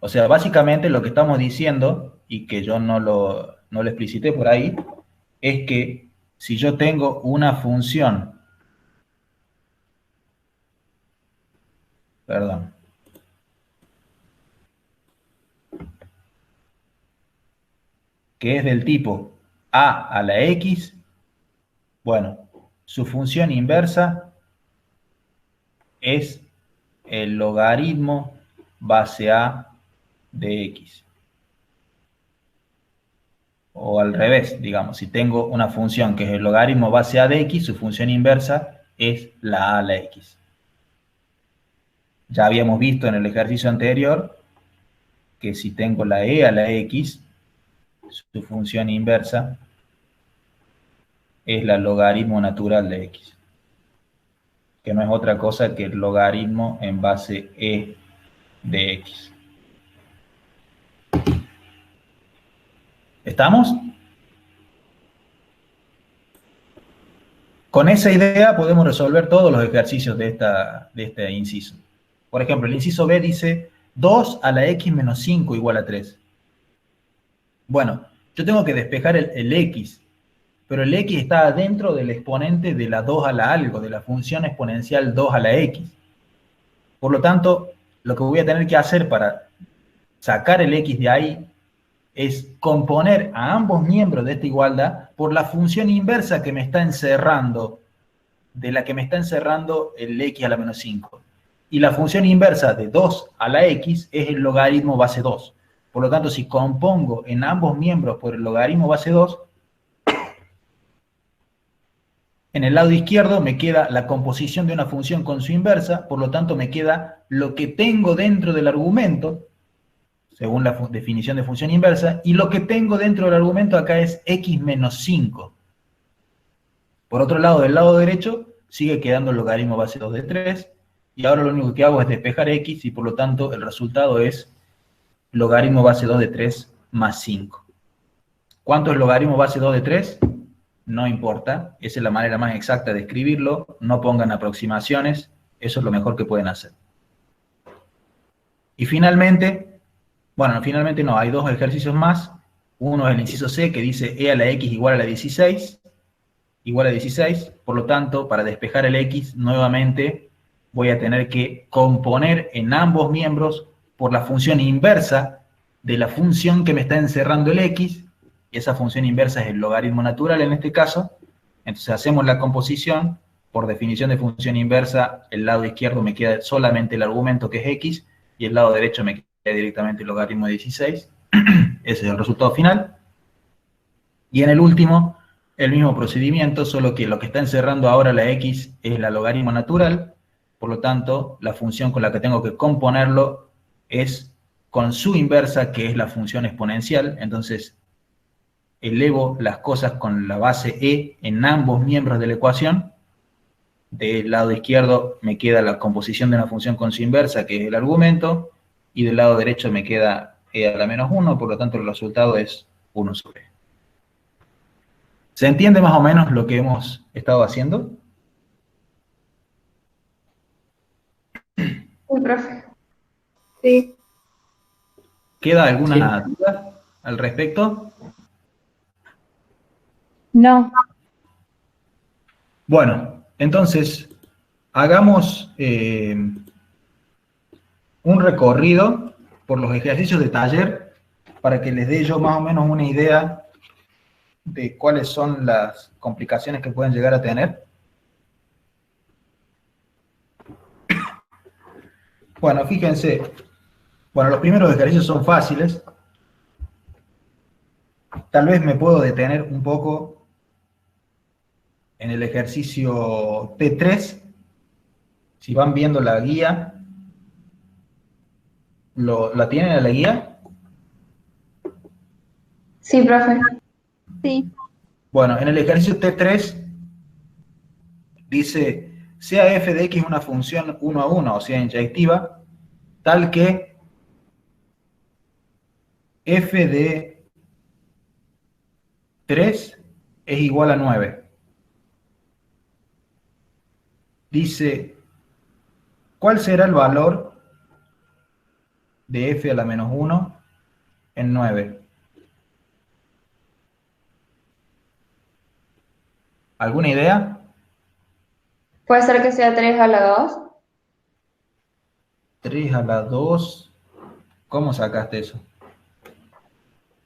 O sea, básicamente lo que estamos diciendo, y que yo no lo explicité por ahí, es que si yo tengo una función, perdón, que es del tipo a a la x, bueno, su función inversa es el logaritmo base a de x. O al revés, digamos, si tengo una función que es el logaritmo base a de x, su función inversa es la a la x. Ya habíamos visto en el ejercicio anterior que si tengo la e a la x, su función inversa es la logaritmo natural de x, que no es otra cosa que el logaritmo en base e de x. ¿Estamos? Con esa idea podemos resolver todos los ejercicios de este inciso. Por ejemplo, el inciso B dice 2 a la x menos 5 igual a 3. Bueno, yo tengo que despejar el x, pero el x está adentro del exponente de la 2 a la algo, de la función exponencial 2 a la x. Por lo tanto, lo que voy a tener que hacer para sacar el x de ahí es componer a ambos miembros de esta igualdad por la función inversa que me está encerrando, de la que me está encerrando el x a la menos 5. Y la función inversa de 2 a la x es el logaritmo base 2. Por lo tanto, si compongo en ambos miembros por el logaritmo base 2, en el lado izquierdo me queda la composición de una función con su inversa, por lo tanto me queda lo que tengo dentro del argumento, según la definición de función inversa, y lo que tengo dentro del argumento acá es x menos 5. Por otro lado, del lado derecho, sigue quedando el logaritmo base 2 de 3, y ahora lo único que hago es despejar x, y por lo tanto el resultado es logaritmo base 2 de 3 más 5. ¿Cuánto es logaritmo base 2 de 3? No importa, esa es la manera más exacta de escribirlo, no pongan aproximaciones, eso es lo mejor que pueden hacer. Y finalmente, bueno, finalmente no, hay dos ejercicios más Uno es el inciso C, que dice e a la x igual a la 16, igual a 16. Por lo tanto, para despejar el x, nuevamente voy a tener que componer en ambos miembros por la función inversa de la función que me está encerrando el x, y esa función inversa es el logaritmo natural en este caso. Entonces hacemos la composición. Por definición de función inversa, el lado izquierdo me queda solamente el argumento que es x, y el lado derecho me queda directamente el logaritmo de 16. Ese es el resultado final. Y en el último, el mismo procedimiento, solo que lo que está encerrando ahora la x es el logaritmo natural. Por lo tanto, la función con la que tengo que componerlo es con su inversa, que es la función exponencial. Entonces, elevo las cosas con la base e en ambos miembros de la ecuación. Del lado izquierdo me queda la composición de una función con su inversa, que es el argumento, y del lado derecho me queda e a la menos 1, por lo tanto el resultado es 1 sobre e. ¿Se entiende más o menos lo que hemos estado haciendo?
Sí, profe.
Sí.
¿Queda alguna duda al respecto?
No.
Bueno, entonces, hagamos un recorrido por los ejercicios de taller para que les dé yo más o menos una idea de cuáles son las complicaciones que pueden llegar a tener. Bueno, fíjense, bueno, los primeros ejercicios son fáciles. Tal vez me puedo detener un poco en el ejercicio T3. Si van viendo la guía, ¿la tienen en la guía?
Sí, profe.
Sí.
Bueno, en el ejercicio T3 dice, sea f de x una función 1 a 1, o sea, inyectiva, tal que f de 3 es igual a 9. Dice, ¿cuál será el valor de f a la menos 1 en 9? ¿Alguna idea?
¿Puede ser que sea 3 a la 2?
3 a la 2. ¿Cómo sacaste eso?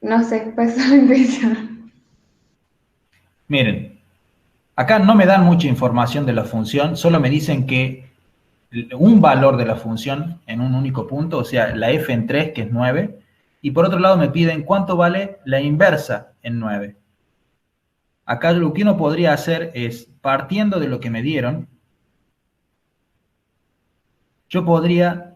No sé, pues solo intuición.
Miren, acá no me dan mucha información de la función, solo me dicen que un valor de la función en un único punto, o sea, la f en 3, que es 9, y por otro lado me piden cuánto vale la inversa en 9. Acá lo que uno podría hacer es, partiendo de lo que me dieron, yo podría,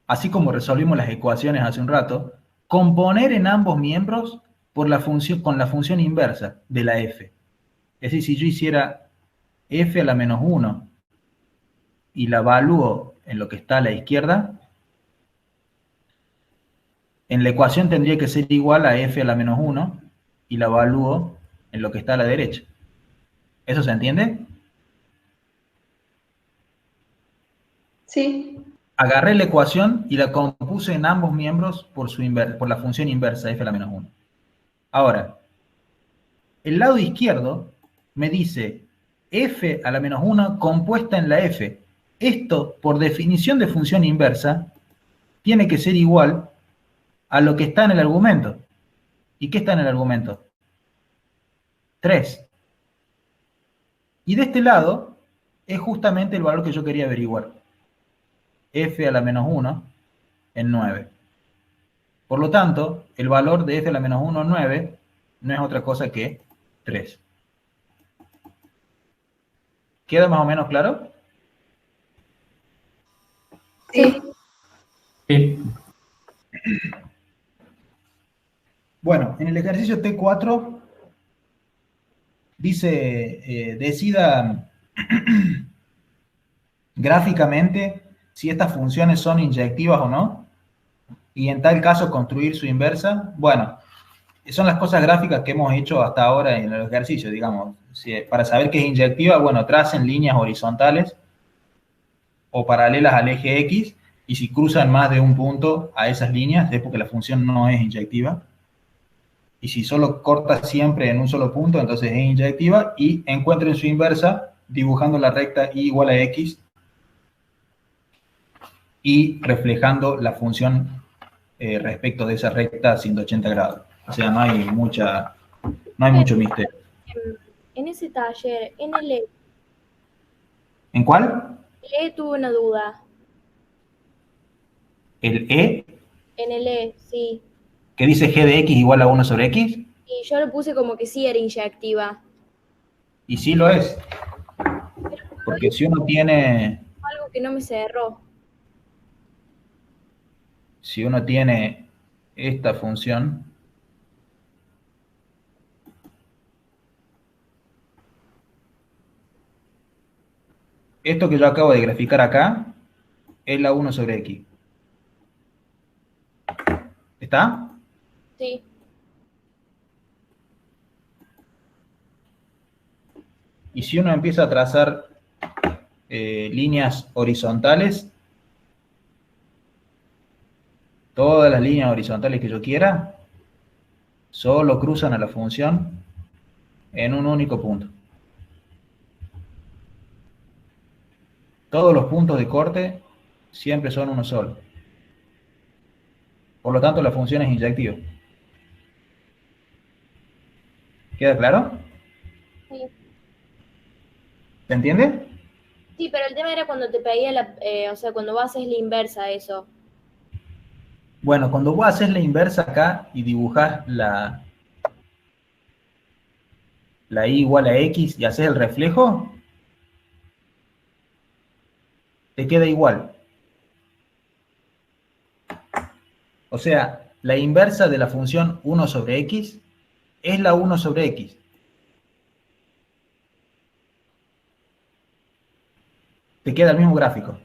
así como resolvimos las ecuaciones hace un rato, componer en ambos miembros por la función, con la función inversa de la f. Es decir, si yo hiciera f a la menos 1 y la evalúo en lo que está a la izquierda, en la ecuación tendría que ser igual a f a la menos 1 y la evalúo en lo que está a la derecha. ¿Eso se entiende?
Sí.
Agarré la ecuación y la compuse en ambos miembros por la función inversa f a la menos 1. Ahora, el lado izquierdo me dice f a la menos 1 compuesta en la f. Esto, por definición de función inversa, tiene que ser igual a lo que está en el argumento. ¿Y qué está en el argumento? 3. Y de este lado es justamente el valor que yo quería averiguar. F a la menos 1 en 9. Por lo tanto, el valor de f a la menos 1 en 9 no es otra cosa que 3. ¿Queda más o menos claro?
Sí.
Sí.
Bueno, en el ejercicio T4 dice, decida gráficamente si estas funciones son inyectivas o no, y en tal caso construir su inversa. Bueno, son las cosas gráficas que hemos hecho hasta ahora en el ejercicio, digamos. Para saber qué es inyectiva, bueno, tracen líneas horizontales o paralelas al eje X, y si cruzan más de un punto a esas líneas es porque la función no es inyectiva. y si solo corta siempre en un solo punto, entonces es inyectiva, y encuentren su inversa dibujando la recta y igual a x y reflejando la función respecto de esa recta a 180 grados. O sea, no hay mucho misterio.
En ese taller, en el E,
¿En cuál?
tuve una duda.
¿El E?
En el E, sí.
¿Que dice g de x igual a 1 sobre x?
Y yo lo puse como que sí era inyectiva.
Y sí lo es. Porque si uno tiene...
Algo que no me cerró.
Si uno tiene esta función, esto que yo acabo de graficar acá es la 1 sobre x. ¿Está?
Sí.
Y si uno empieza a trazar líneas horizontales, todas las líneas horizontales que yo quiera, solo cruzan a la función en un único punto. Todos los puntos de corte siempre son uno solo. Por lo tanto, la función es inyectiva. ¿Queda claro?
Sí.
¿Se entiende?
Sí, pero el tema era cuando te pedía o sea, cuando vos haces la inversa de eso.
Bueno, cuando vos haces la inversa acá y dibujás la y igual a x y haces el reflejo, te queda igual. O sea, la inversa de la función 1 sobre x es la 1 sobre x. Te queda el mismo gráfico.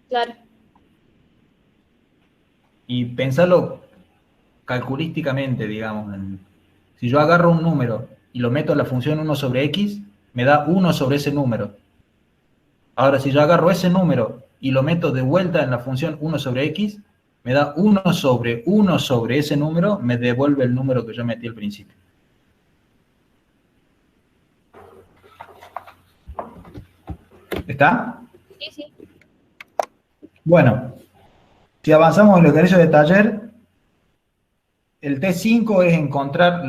Claro.
Y pensarlo calculísticamente, digamos. Si yo agarro un número y lo meto en la función 1 sobre x, me da 1 sobre ese número. Ahora, si yo agarro ese número y lo meto de vuelta en la función 1 sobre x, me da 1 sobre ese número, me devuelve el número que yo metí al principio. ¿Está?
Sí, sí.
Bueno, si avanzamos en los ejercicios de taller, el T5 es encontrar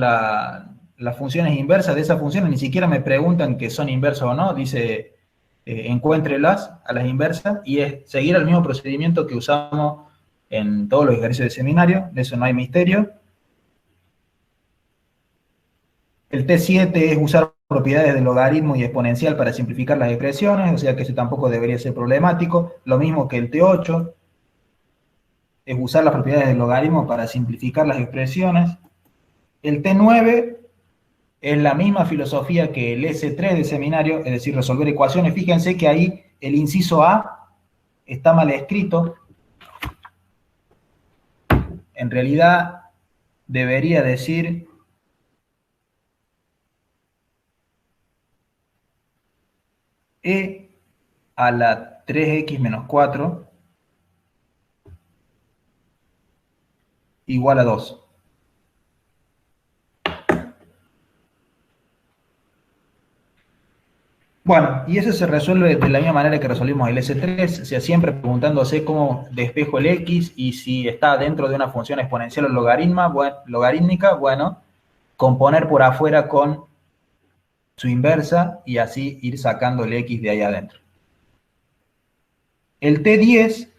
las funciones inversas de esas funciones. Ni siquiera me preguntan que son inversas o no, dice encuéntrelas a las inversas, y es seguir el mismo procedimiento que usamos en todos los ejercicios de seminario, de eso no hay misterio. El T7 es usar propiedades de logaritmo y exponencial para simplificar las expresiones, o sea que ese tampoco debería ser problemático. Lo mismo que el T8, es usar las propiedades del logaritmo para simplificar las expresiones. El T9 es la misma filosofía que el S3 de seminario, es decir, resolver ecuaciones. Fíjense que ahí el inciso A está mal escrito. En realidad debería decir E a la 3x menos 4 igual a 2. Bueno, y eso se resuelve de la misma manera que resolvimos el S3, o sea, siempre preguntándose cómo despejo el X y si está dentro de una función exponencial o logarítmica, bueno, componer por afuera con su inversa y así ir sacando el X de ahí adentro. El T10,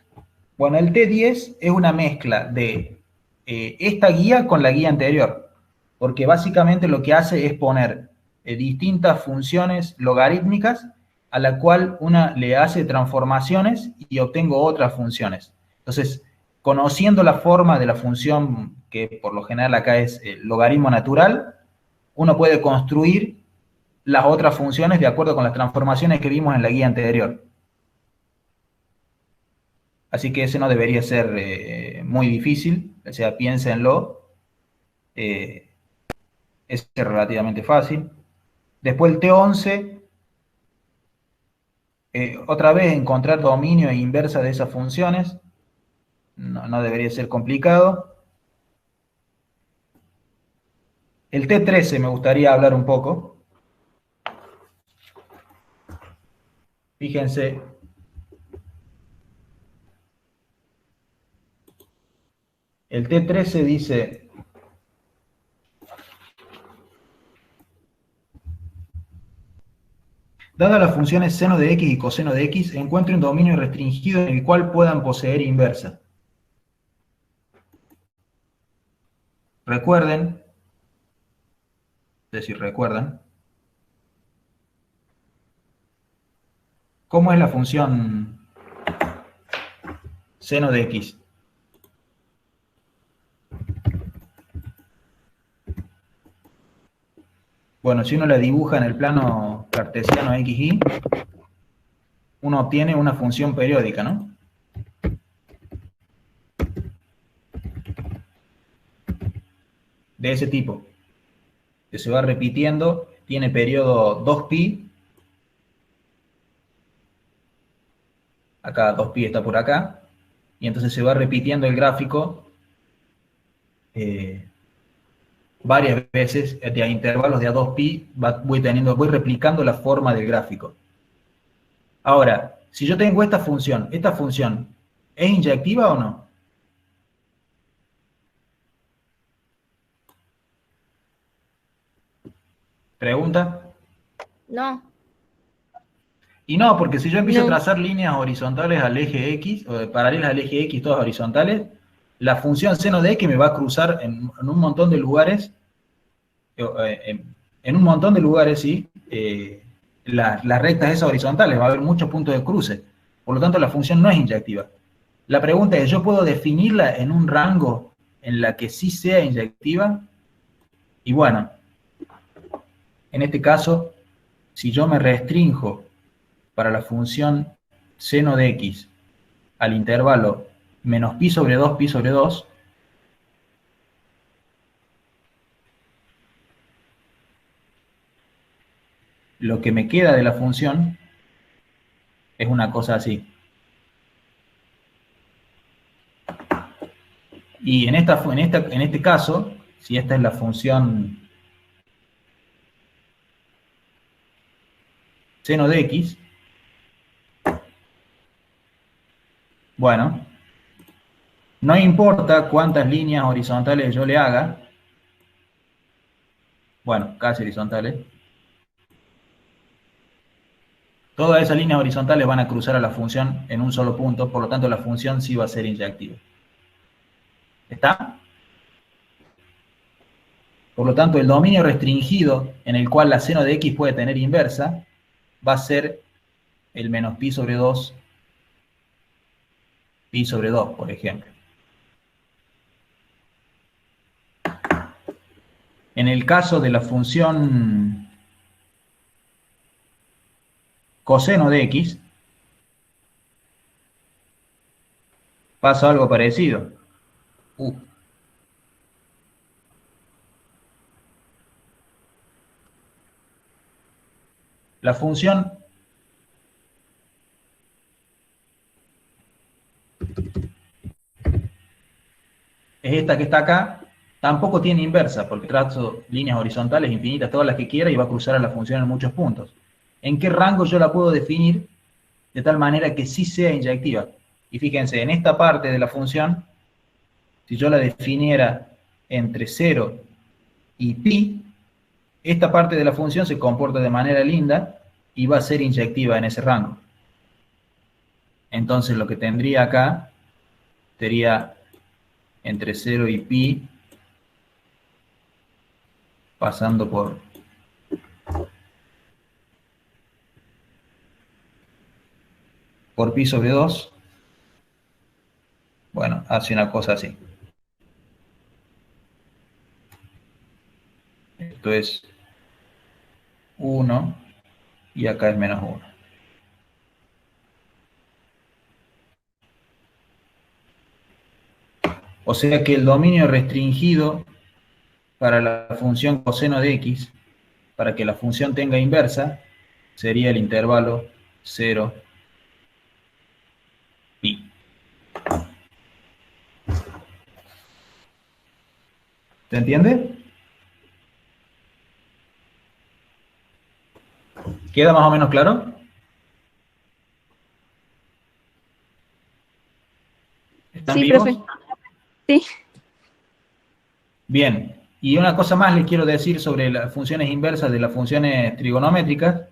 bueno, el T10 es una mezcla de esta guía con la guía anterior, porque básicamente lo que hace es poner distintas funciones logarítmicas a la cual una le hace transformaciones y obtengo otras funciones. Entonces, conociendo la forma de la función, que por lo general acá es el logaritmo natural, uno puede construir las otras funciones de acuerdo con las transformaciones que vimos en la guía anterior. Así que ese no debería ser muy difícil, o sea, piénsenlo. Es relativamente fácil. Después el T11, otra vez encontrar dominio e inversa de esas funciones. No debería ser complicado. El T13 me gustaría hablar un poco. Fíjense. El T13 dice: dadas las funciones seno de x y coseno de x, encuentre un dominio restringido en el cual puedan poseer inversa. Recuerden, es decir, recuerdan, ¿cómo es la función seno de x? Bueno, si uno la dibuja en el plano cartesiano xy, uno obtiene una función periódica, ¿no? De ese tipo, que se va repitiendo, tiene periodo 2pi, acá 2pi está por acá, y entonces se va repitiendo el gráfico varias veces, a intervalos de a 2pi, voy replicando la forma del gráfico. Ahora, si yo tengo esta función, ¿es inyectiva o no? ¿Pregunta?
No,
Y no, porque si yo empiezo a
No.
trazar líneas horizontales al eje X, o paralelas al eje X, todas horizontales, la función seno de X me va a cruzar en un montón de lugares, en un montón de lugares, sí, las rectas esas horizontales, va a haber muchos puntos de cruce. Por lo tanto, la función no es inyectiva. La pregunta es, ¿yo puedo definirla en un rango en la que sí sea inyectiva? Y bueno, en este caso, si yo me restrinjo para la función seno de x al intervalo menos pi sobre 2, pi sobre 2, lo que me queda de la función es una cosa así. Y en este caso, si esta es la función seno de x, bueno, no importa cuántas líneas horizontales yo le haga, bueno, casi horizontales, todas esas líneas horizontales van a cruzar a la función en un solo punto, por lo tanto la función sí va a ser inyectiva. ¿Está? Por lo tanto, el dominio restringido en el cual la seno de x puede tener inversa va a ser el menos pi sobre 2, pi sobre 2, por ejemplo. En el caso de la función coseno de x, pasa algo parecido. La función es esta que está acá, tampoco tiene inversa, porque trazo líneas horizontales infinitas, todas las que quiera, y va a cruzar a la función en muchos puntos. ¿En qué rango yo la puedo definir de tal manera que sí sea inyectiva? Y fíjense, en esta parte de la función, si yo la definiera entre 0 y pi, esta parte de la función se comporta de manera linda y va a ser inyectiva en ese rango. Entonces lo que tendría acá sería entre 0 y pi, pasando por pi sobre 2. Bueno, hace una cosa así. Esto es 1 y acá es menos 1. O sea que el dominio restringido para la función coseno de x, para que la función tenga inversa, sería el intervalo 0, pi. ¿Se entiende? ¿Queda más o menos claro? ¿Están
Sí,
vivos?
profe. Sí.
Bien, y una cosa más les quiero decir sobre las funciones inversas de las funciones trigonométricas,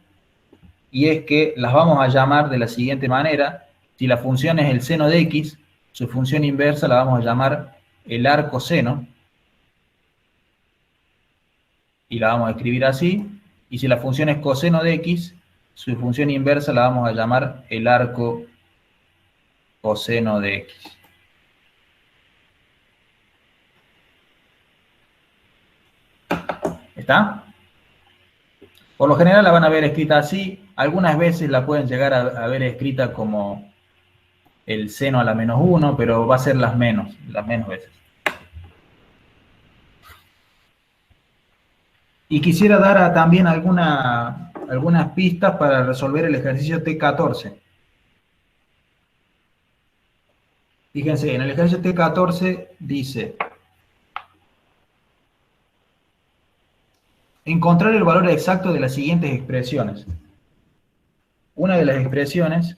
y es que las vamos a llamar de la siguiente manera. Si la función es el seno de x, su función inversa la vamos a llamar el arcoseno, y la vamos a escribir así, y si la función es coseno de x, su función inversa la vamos a llamar el arco coseno de x. ¿Está? Por lo general la van a ver escrita así, algunas veces la pueden llegar a ver escrita como el seno a la menos 1, pero va a ser las menos veces. Y quisiera dar también algunas pistas para resolver el ejercicio T14. Fíjense, en el ejercicio T14 dice: encontrar el valor exacto de las siguientes expresiones. Una de las expresiones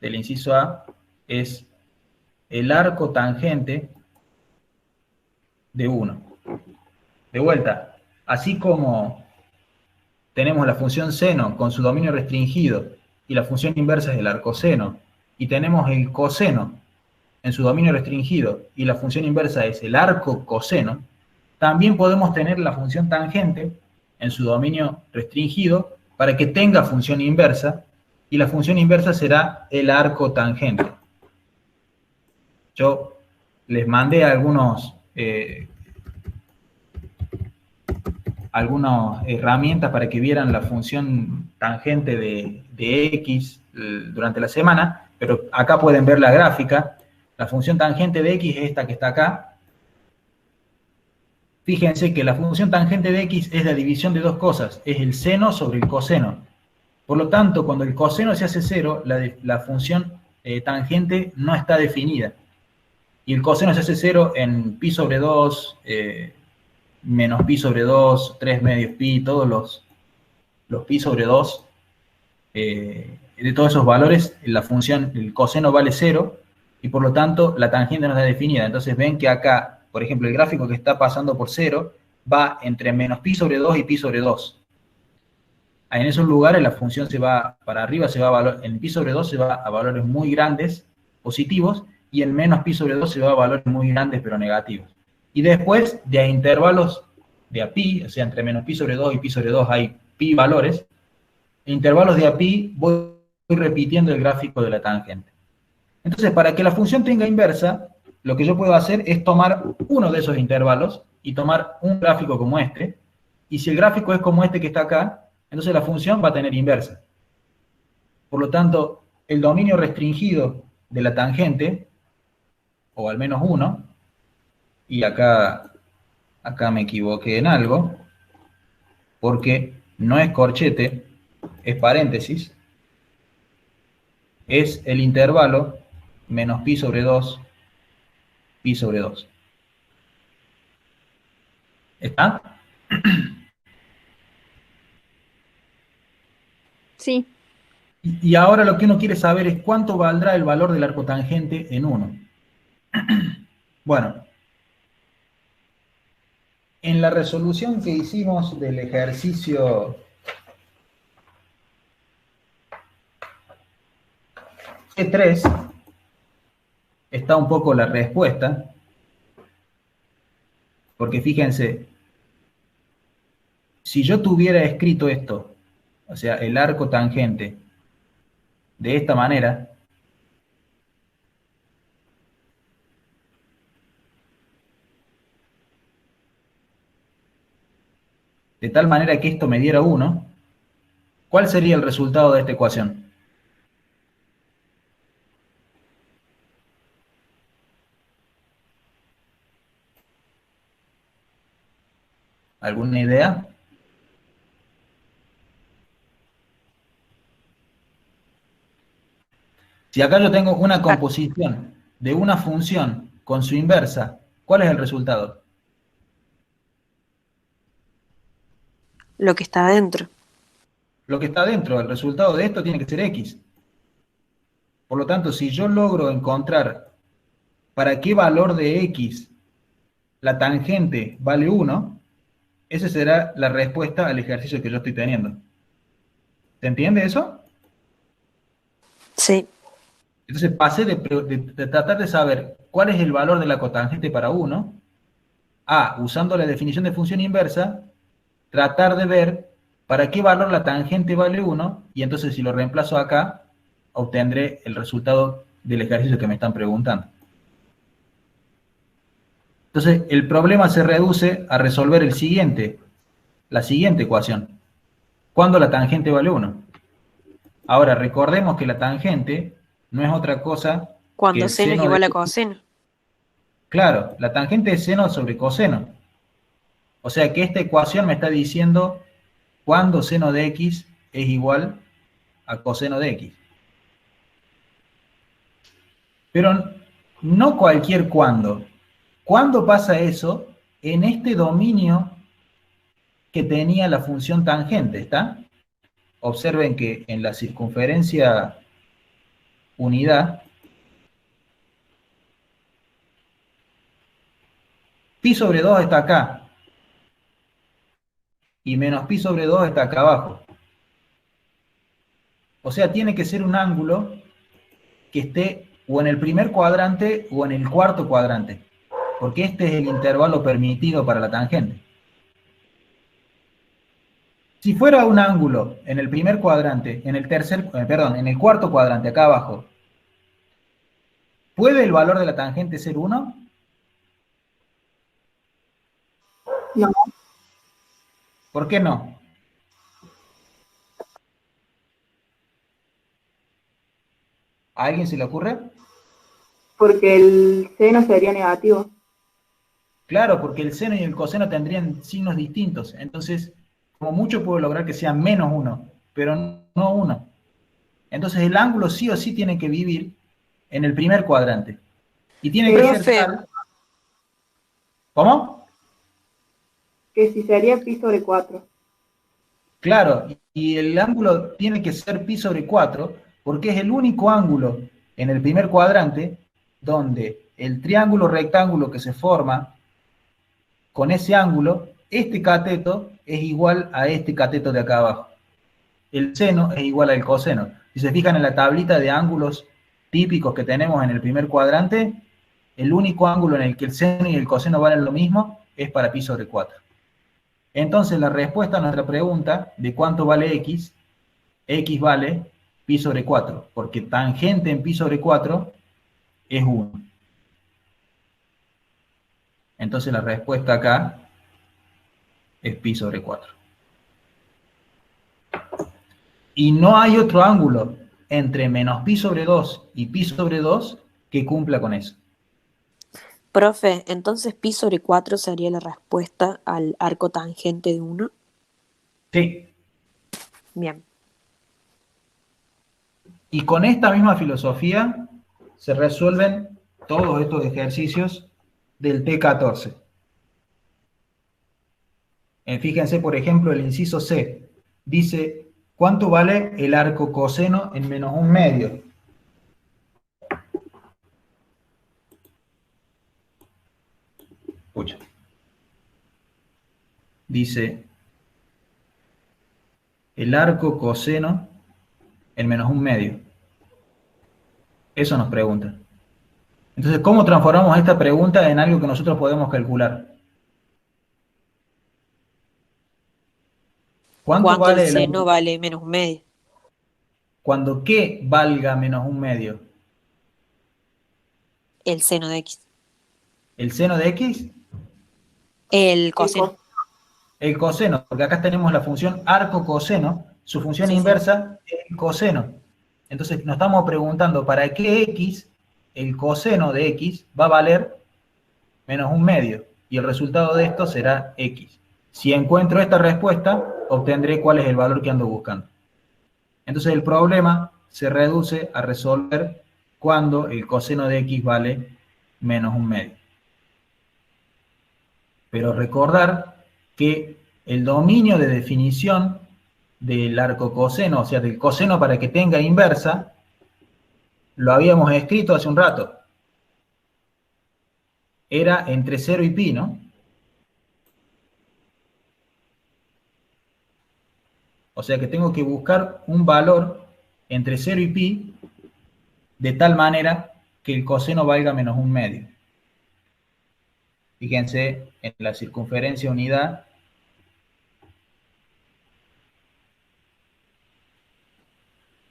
del inciso A es el arco tangente de 1. De vuelta, así como tenemos la función seno con su dominio restringido y la función inversa es el arcoseno, y tenemos el coseno en su dominio restringido y la función inversa es el arco coseno, también podemos tener la función tangente en su dominio restringido para que tenga función inversa, y la función inversa será el arco tangente. Yo les mandé algunas herramientas para que vieran la función tangente de x durante la semana, pero acá pueden ver la gráfica. La función tangente de x es esta que está acá. Fíjense que la función tangente de x es la división de dos cosas, es el seno sobre el coseno. Por lo tanto, cuando el coseno se hace 0, la función tangente no está definida. Y el coseno se hace 0 en pi sobre 2, menos pi sobre 2, 3 medios pi, todos los pi sobre 2, de todos esos valores, la función, el coseno vale 0, y por lo tanto la tangente no está definida. Entonces ven que acá, por ejemplo, el gráfico que está pasando por 0 va entre menos pi sobre 2 y pi sobre 2. En esos lugares la función se va para arriba, en pi sobre 2 se va a valores muy grandes, positivos, y en menos pi sobre 2 se va a valores muy grandes, pero negativos. Y después, de a intervalos de a pi, o sea, entre menos pi sobre 2 y pi sobre 2 hay pi valores, en intervalos de a pi voy repitiendo el gráfico de la tangente. Entonces, para que la función tenga inversa, lo que yo puedo hacer es tomar uno de esos intervalos y tomar un gráfico como este, y si el gráfico es como este que está acá, entonces la función va a tener inversa. Por lo tanto, el dominio restringido de la tangente, o al menos 1, y acá me equivoqué en algo, porque no es corchete, es paréntesis, es el intervalo menos pi sobre 2, pi sobre 2. ¿Está?
Sí.
Y ahora lo que uno quiere saber es cuánto valdrá el valor del arco tangente en 1. Bueno, en la resolución que hicimos del ejercicio C3 está un poco la respuesta, porque fíjense, si yo tuviera escrito esto, o sea, el arco tangente, de esta manera, de tal manera que esto me diera 1, ¿cuál sería el resultado de esta ecuación? ¿Alguna idea? Si acá yo tengo una composición de una función con su inversa, ¿cuál es el resultado?
Lo que está adentro.
lo que está dentro, el resultado de esto tiene que ser x. Por lo tanto, si yo logro encontrar para qué valor de x la tangente vale 1, esa será la respuesta al ejercicio que yo estoy teniendo. ¿Se entiende eso?
Sí.
Entonces pasé de tratar de saber cuál es el valor de la cotangente para 1, a, usando la definición de función inversa, tratar de ver para qué valor la tangente vale 1, y entonces si lo reemplazo acá, obtendré el resultado del ejercicio que me están preguntando. Entonces, el problema se reduce a resolver la siguiente ecuación. ¿Cuándo la tangente vale 1? Ahora, recordemos que la tangente no es otra cosa que
Cuando
el
seno es
seno
igual
de...
a coseno.
Claro, la tangente es seno sobre coseno. O sea que esta ecuación me está diciendo cuándo seno de x es igual a coseno de x. Pero no cualquier cuándo. ¿Cuándo pasa eso? En este dominio que tenía la función tangente, ¿está? Observen que en la circunferencia unidad, pi sobre 2 está acá, y menos pi sobre 2 está acá abajo. O sea, tiene que ser un ángulo que esté o en el primer cuadrante o en el cuarto cuadrante, porque este es el intervalo permitido para la tangente. Si fuera un ángulo en el primer cuadrante, en el cuarto cuadrante, acá abajo, ¿puede el valor de la tangente ser 1?
No,
¿Por qué no? ¿A alguien se le ocurre?
porque el seno sería negativo.
Claro, porque el seno y el coseno tendrían signos distintos. Entonces, como mucho puedo lograr que sea menos 1, pero no 1. Entonces el ángulo sí o sí tiene que vivir en el primer cuadrante. Y tiene que ser
Profe,
tal... ¿Cómo?
Que si sería pi sobre 4.
Claro, y el ángulo tiene que ser pi sobre 4, porque es el único ángulo en el primer cuadrante donde el triángulo rectángulo que se forma con ese ángulo, este cateto es igual a este cateto de acá abajo. El seno es igual al coseno. Si se fijan en la tablita de ángulos típicos que tenemos en el primer cuadrante, el único ángulo en el que el seno y el coseno valen lo mismo es para pi sobre 4. Entonces la respuesta a nuestra pregunta de cuánto vale x vale pi sobre 4, porque tangente en pi sobre 4 es 1. Entonces la respuesta acá es pi sobre 4. Y no hay otro ángulo entre menos pi sobre 2 y pi sobre 2 que cumpla con eso.
profe, entonces pi sobre 4 sería la respuesta al arco tangente de 1.
Sí.
Bien.
Y con esta misma filosofía se resuelven todos estos ejercicios del T14. Fíjense, por ejemplo, el inciso C. Dice, ¿cuánto vale el arco coseno en menos un medio? Escucha. Dice, el arco coseno en menos un medio. Eso nos pregunta. Entonces, ¿cómo transformamos esta pregunta en algo que nosotros podemos calcular? ¿Cuánto
¿Cuánto
vale
el
el
seno
arco?
vale menos un medio?
Cuando ¿qué valga menos un medio?
El seno de x.
¿El seno de x?
El coseno.
El coseno, porque acá tenemos la función arco coseno, su función
Sí, sí.
inversa es el coseno. Entonces nos estamos preguntando para qué x, el coseno de x, va a valer menos un medio. Y el resultado de esto será x. Si encuentro esta respuesta, obtendré cuál es el valor que ando buscando. Entonces el problema se reduce a resolver cuando el coseno de x vale menos un medio. Pero recordar que el dominio de definición del arcocoseno, o sea, del coseno para que tenga inversa, lo habíamos escrito hace un rato. Era entre 0 y pi, ¿no? O sea que tengo que buscar un valor entre 0 y pi de tal manera que el coseno valga menos un medio. Fíjense en la circunferencia unidad.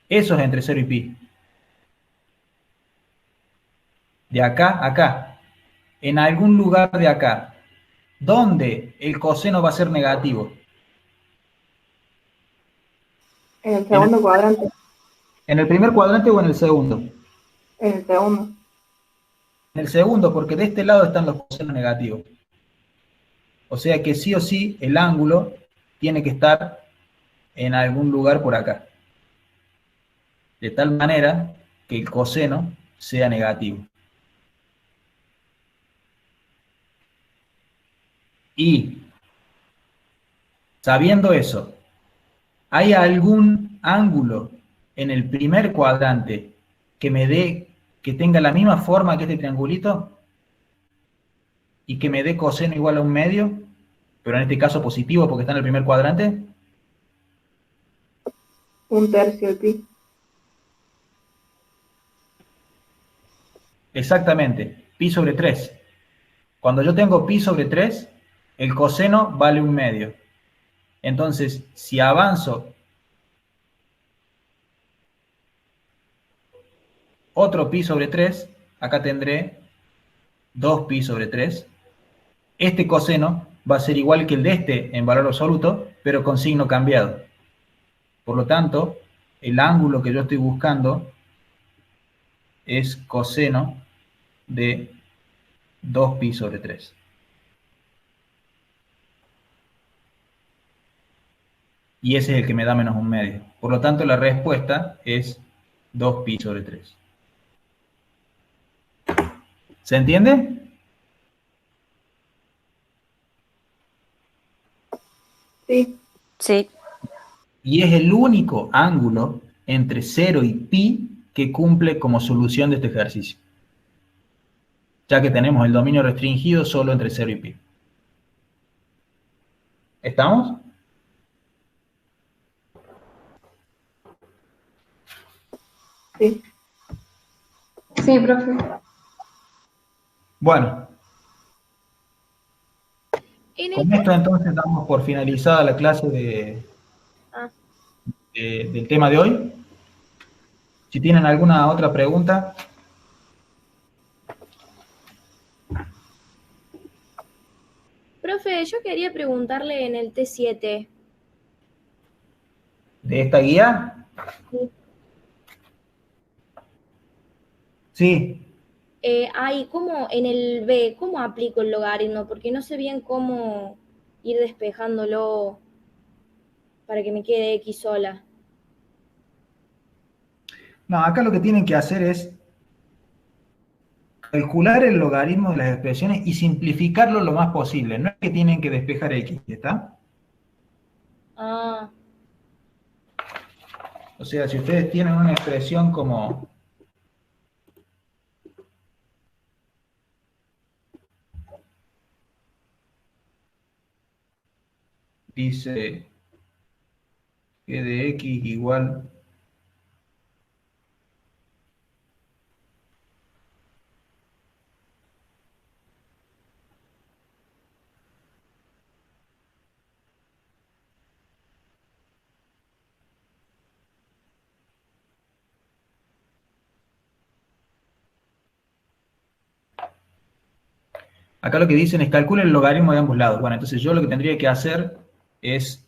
Eso es entre 0 y pi. De acá a acá. En algún lugar de acá. ¿Dónde el coseno va a ser negativo?
En el segundo cuadrante.
¿En el primer cuadrante o en el segundo?
En el segundo.
En el segundo, porque de este lado están los cosenos negativos. O sea que sí o sí el ángulo tiene que estar en algún lugar por acá. De tal manera que el coseno sea negativo. Y, sabiendo eso, ¿hay algún ángulo en el primer cuadrante que tenga la misma forma que este triangulito? Y que me dé coseno igual a un medio, pero en este caso positivo porque está en el primer cuadrante.
1/3 de pi.
Exactamente, pi sobre 3. Cuando yo tengo pi sobre 3, el coseno vale un medio. Entonces, si avanzo otro pi sobre 3, acá tendré 2 pi sobre 3. Este coseno va a ser igual que el de este en valor absoluto, pero con signo cambiado. Por lo tanto, el ángulo que yo estoy buscando es coseno de 2 pi sobre 3. Y ese es el que me da menos un medio. Por lo tanto, la respuesta es 2 pi sobre 3. ¿Se entiende?
Sí.
Sí.
Y es el único ángulo entre 0 y pi que cumple como solución de este ejercicio. Ya que tenemos el dominio restringido solo entre 0 y pi. ¿Estamos?
Sí.
Sí, profe.
Bueno, con esto entonces damos por finalizada la clase del tema de hoy. Si tienen alguna otra pregunta.
Profe, yo quería preguntarle en el T7.
¿De esta guía?
Sí.
Sí.
¿Cómo en el B, cómo aplico el logaritmo? Porque no sé bien cómo ir despejándolo para que me quede X sola.
No, acá lo que tienen que hacer es calcular el logaritmo de las expresiones y simplificarlo lo más posible. No es que tienen que despejar X, ¿está?
Ah,
O sea, si ustedes tienen una expresión como dice que de X igual acá lo que dicen es calculen el logaritmo de ambos lados. Bueno, entonces yo lo que tendría que hacer es,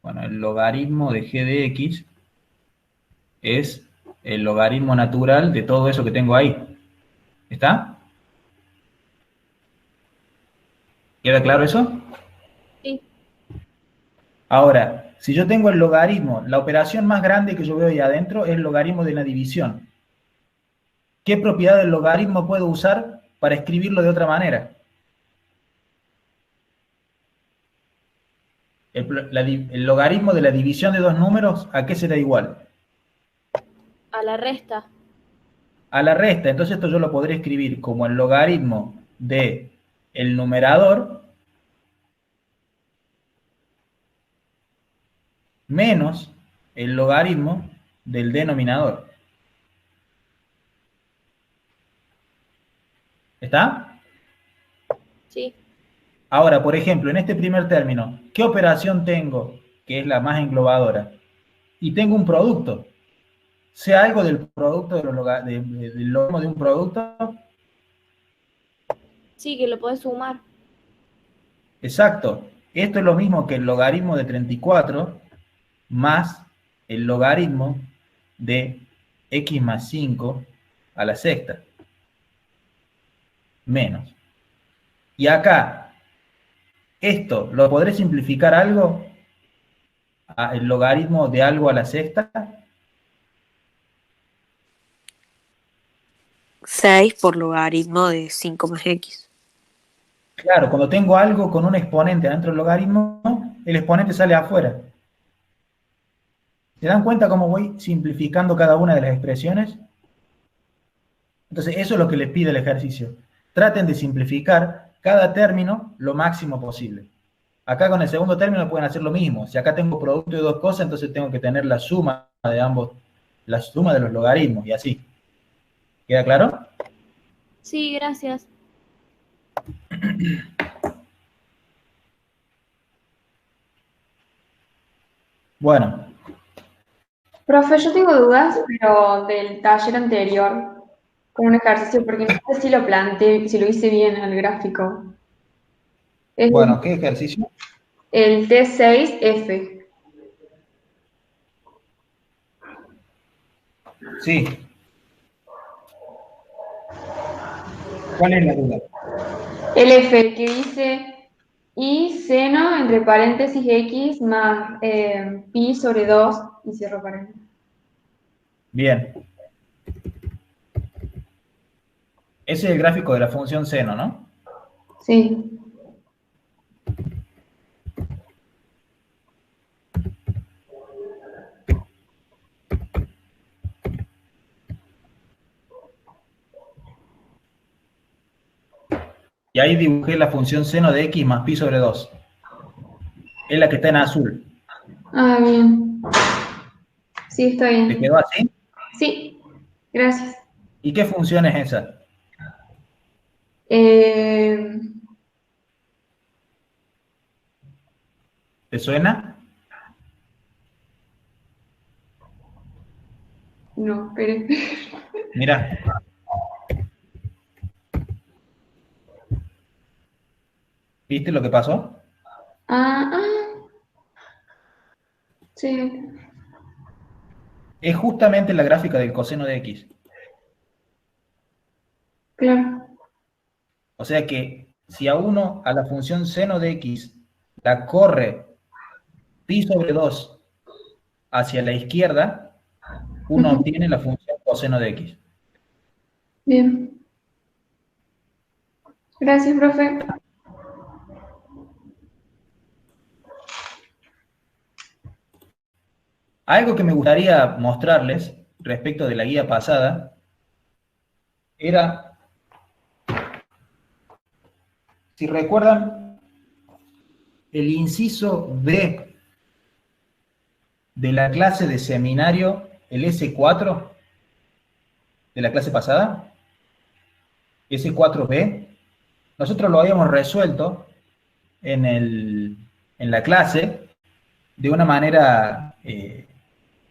bueno, el logaritmo de g de x es el logaritmo natural de todo eso que tengo ahí. ¿Está? ¿Queda claro eso?
sí.
Ahora, si yo tengo el logaritmo, la operación más grande que yo veo ahí adentro es el logaritmo de la división. ¿Qué propiedad del logaritmo puedo usar para escribirlo de otra manera? el logaritmo de la división de dos números, ¿a qué será igual?
A la resta.
A la resta. Entonces esto yo lo podré escribir como el logaritmo de el numerador menos el logaritmo del denominador. ¿Está?
Sí.
Ahora, por ejemplo, en este primer término, ¿qué operación tengo? Que es la más englobadora. Y tengo un producto. Sea algo del producto del logaritmo de un producto.
Sí, que lo podés sumar.
Exacto. Esto es lo mismo que el logaritmo de 34 más el logaritmo de x más 5 a la sexta. Menos. Y acá, esto, ¿lo podré simplificar algo? El logaritmo de algo a la sexta.
6 por logaritmo de 5 más x.
Claro, cuando tengo algo con un exponente dentro del logaritmo, el exponente sale afuera. ¿Se dan cuenta cómo voy simplificando cada una de las expresiones? Entonces, eso es lo que les pide el ejercicio. Traten de simplificar cada término lo máximo posible. Acá con el segundo término pueden hacer lo mismo. Si acá tengo producto de dos cosas, entonces tengo que tener la suma de ambos, la suma de los logaritmos, y así. ¿Queda claro?
Sí, gracias.
Bueno,
Profe, yo tengo dudas, pero del taller anterior, con un ejercicio, porque no sé si lo planteé, si lo hice bien en el gráfico. Es
bueno, ¿qué ejercicio?
el T6F.
Sí. ¿Cuál es la duda?
El F que dice y seno entre paréntesis x más pi sobre 2 y cierro paréntesis.
Bien. Ese es el gráfico de la función seno, ¿no?
Sí.
Y ahí dibujé la función seno de x más pi sobre 2. Es la que está en azul.
Ah, bien. Sí, está
¿Te
bien.
quedó así?
Sí, gracias.
¿Y qué función es esa? ¿Te suena?
No, espere.
Mira. ¿Viste lo que pasó?
Sí.
Es justamente la gráfica del coseno de x.
Claro.
O sea que si a uno, a la función seno de x, la corre pi sobre 2 hacia la izquierda, uno obtiene la función coseno de x.
Bien. Gracias, profe.
Algo que me gustaría mostrarles respecto de la guía pasada era, si recuerdan, el inciso B de la clase de seminario, el S4 de la clase pasada, S4B, nosotros lo habíamos resuelto en la clase de una manera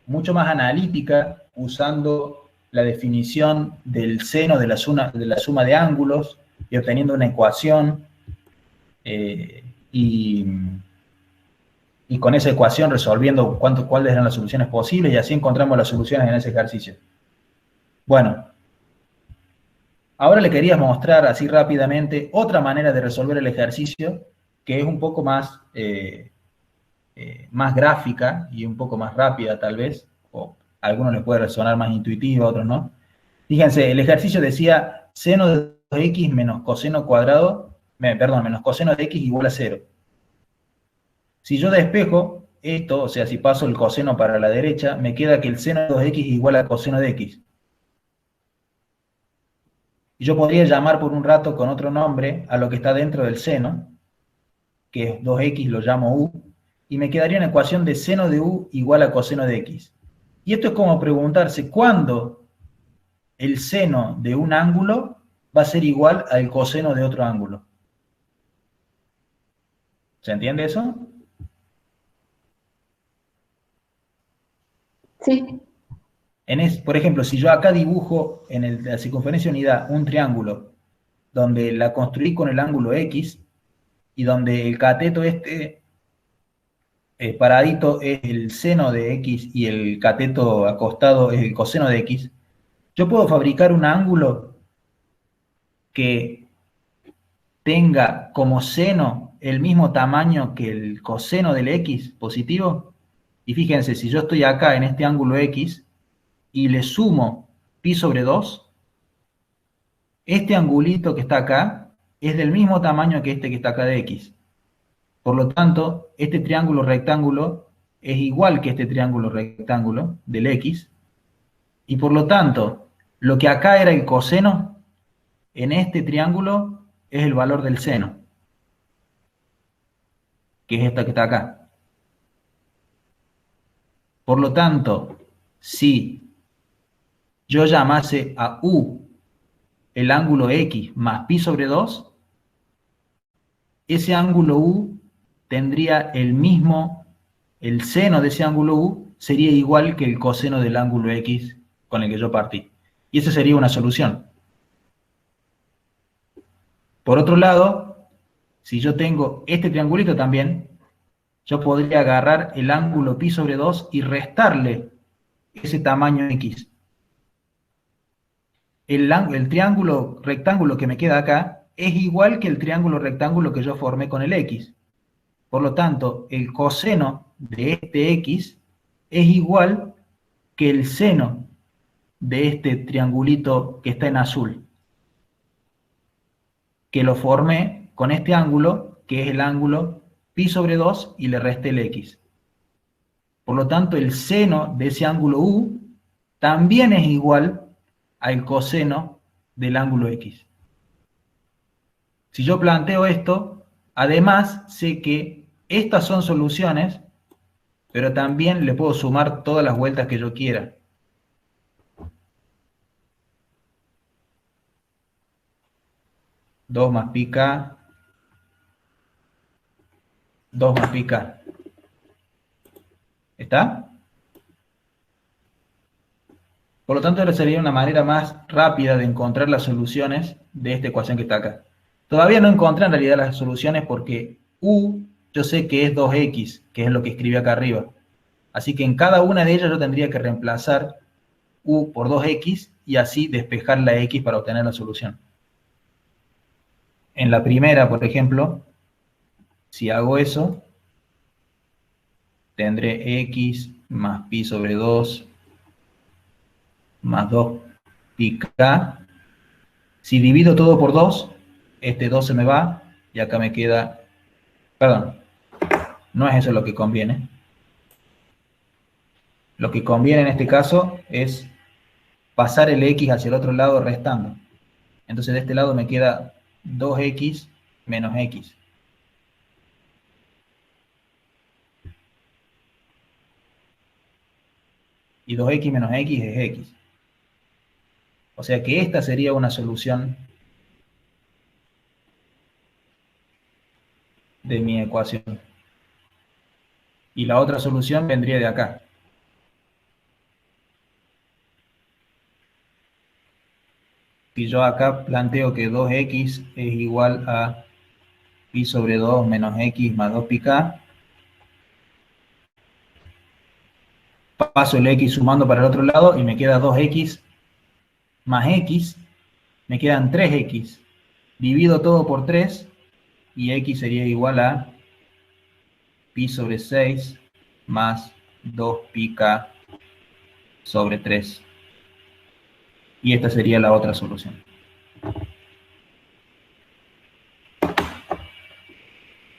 mucho más analítica, usando la definición del seno de la suma de ángulos y obteniendo una ecuación, y con esa ecuación resolviendo cuáles eran las soluciones posibles, y así encontramos las soluciones en ese ejercicio. Bueno, ahora le quería mostrar así rápidamente otra manera de resolver el ejercicio, que es un poco más, más gráfica y un poco más rápida tal vez, o a algunos les puede resonar más intuitiva, a otros no. Fíjense, el ejercicio decía seno de x menos coseno cuadrado, menos coseno de x igual a 0. Si yo despejo esto, o sea, si paso el coseno para la derecha, me queda que el seno de 2x es igual a coseno de x. Y yo podría llamar por un rato con otro nombre a lo que está dentro del seno, que es 2x, lo llamo u, y me quedaría una ecuación de seno de u igual a coseno de x. Y esto es como preguntarse cuándo el seno de un ángulo va a ser igual al coseno de otro ángulo. ¿Se entiende eso?
Sí,
Por ejemplo, si yo acá dibujo en la circunferencia unidad un triángulo donde la construí con el ángulo X y donde el cateto paradito es el seno de X y el cateto acostado es el coseno de X, yo puedo fabricar un ángulo que tenga como seno el mismo tamaño que el coseno del X positivo. Y fíjense, si yo estoy acá en este ángulo X y le sumo pi sobre 2, este angulito que está acá es del mismo tamaño que este que está acá de X. Por lo tanto, este triángulo rectángulo es igual que este triángulo rectángulo del X, y por lo tanto, lo que acá era el coseno, en este triángulo es el valor del seno, que es esta que está acá. Por lo tanto, si yo llamase a U el ángulo X más pi sobre 2, ese ángulo U tendría el seno de ese ángulo U sería igual que el coseno del ángulo X con el que yo partí. Y esa sería una solución. Por otro lado, si yo tengo este triangulito también, yo podría agarrar el ángulo pi sobre 2 y restarle ese tamaño X. El triángulo rectángulo que me queda acá es igual que el triángulo rectángulo que yo formé con el X. Por lo tanto, el coseno de este X es igual que el seno de este triangulito que está en azul, que lo formé con este ángulo, que es el ángulo pi sobre 2, y le resté el X. Por lo tanto, el seno de ese ángulo U también es igual al coseno del ángulo X. Si yo planteo esto, además sé que estas son soluciones, pero también le puedo sumar todas las vueltas que yo quiera. Dos más pi k, 2 más pi k. ¿Está? Por lo tanto, ahora sería una manera más rápida de encontrar las soluciones de esta ecuación que está acá. Todavía no encontré en realidad las soluciones porque U yo sé que es 2x, que es lo que escribí acá arriba. Así que en cada una de ellas yo tendría que reemplazar U por 2x y así despejar la x para obtener la solución. En la primera, por ejemplo, si hago eso, tendré x más pi sobre 2 más 2 pi k. Si divido todo por 2, este 2 se me va y acá me queda... Perdón, no es eso lo que conviene. Lo que conviene en este caso es pasar el x hacia el otro lado restando. Entonces de este lado me queda 2x menos x. Y 2x menos x es x. O sea que esta sería una solución de mi ecuación. Y la otra solución vendría de acá. Si yo acá planteo que 2x es igual a pi sobre 2 menos x más 2 pi k, paso el x sumando para el otro lado y me queda 2x más x, me quedan 3x. Divido todo por 3 y x sería igual a pi sobre 6 más 2 pi k sobre 3. Y esta sería la otra solución.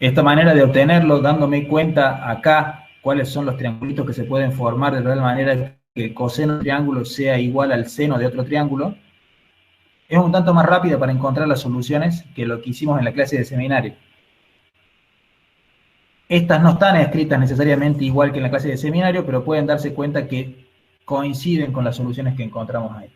Esta manera de obtenerlo, dándome cuenta acá cuáles son los triangulitos que se pueden formar de tal manera que el coseno de un triángulo sea igual al seno de otro triángulo, es un tanto más rápida para encontrar las soluciones que lo que hicimos en la clase de seminario. Estas no están escritas necesariamente igual que en la clase de seminario, pero pueden darse cuenta que coinciden con las soluciones que encontramos ahí.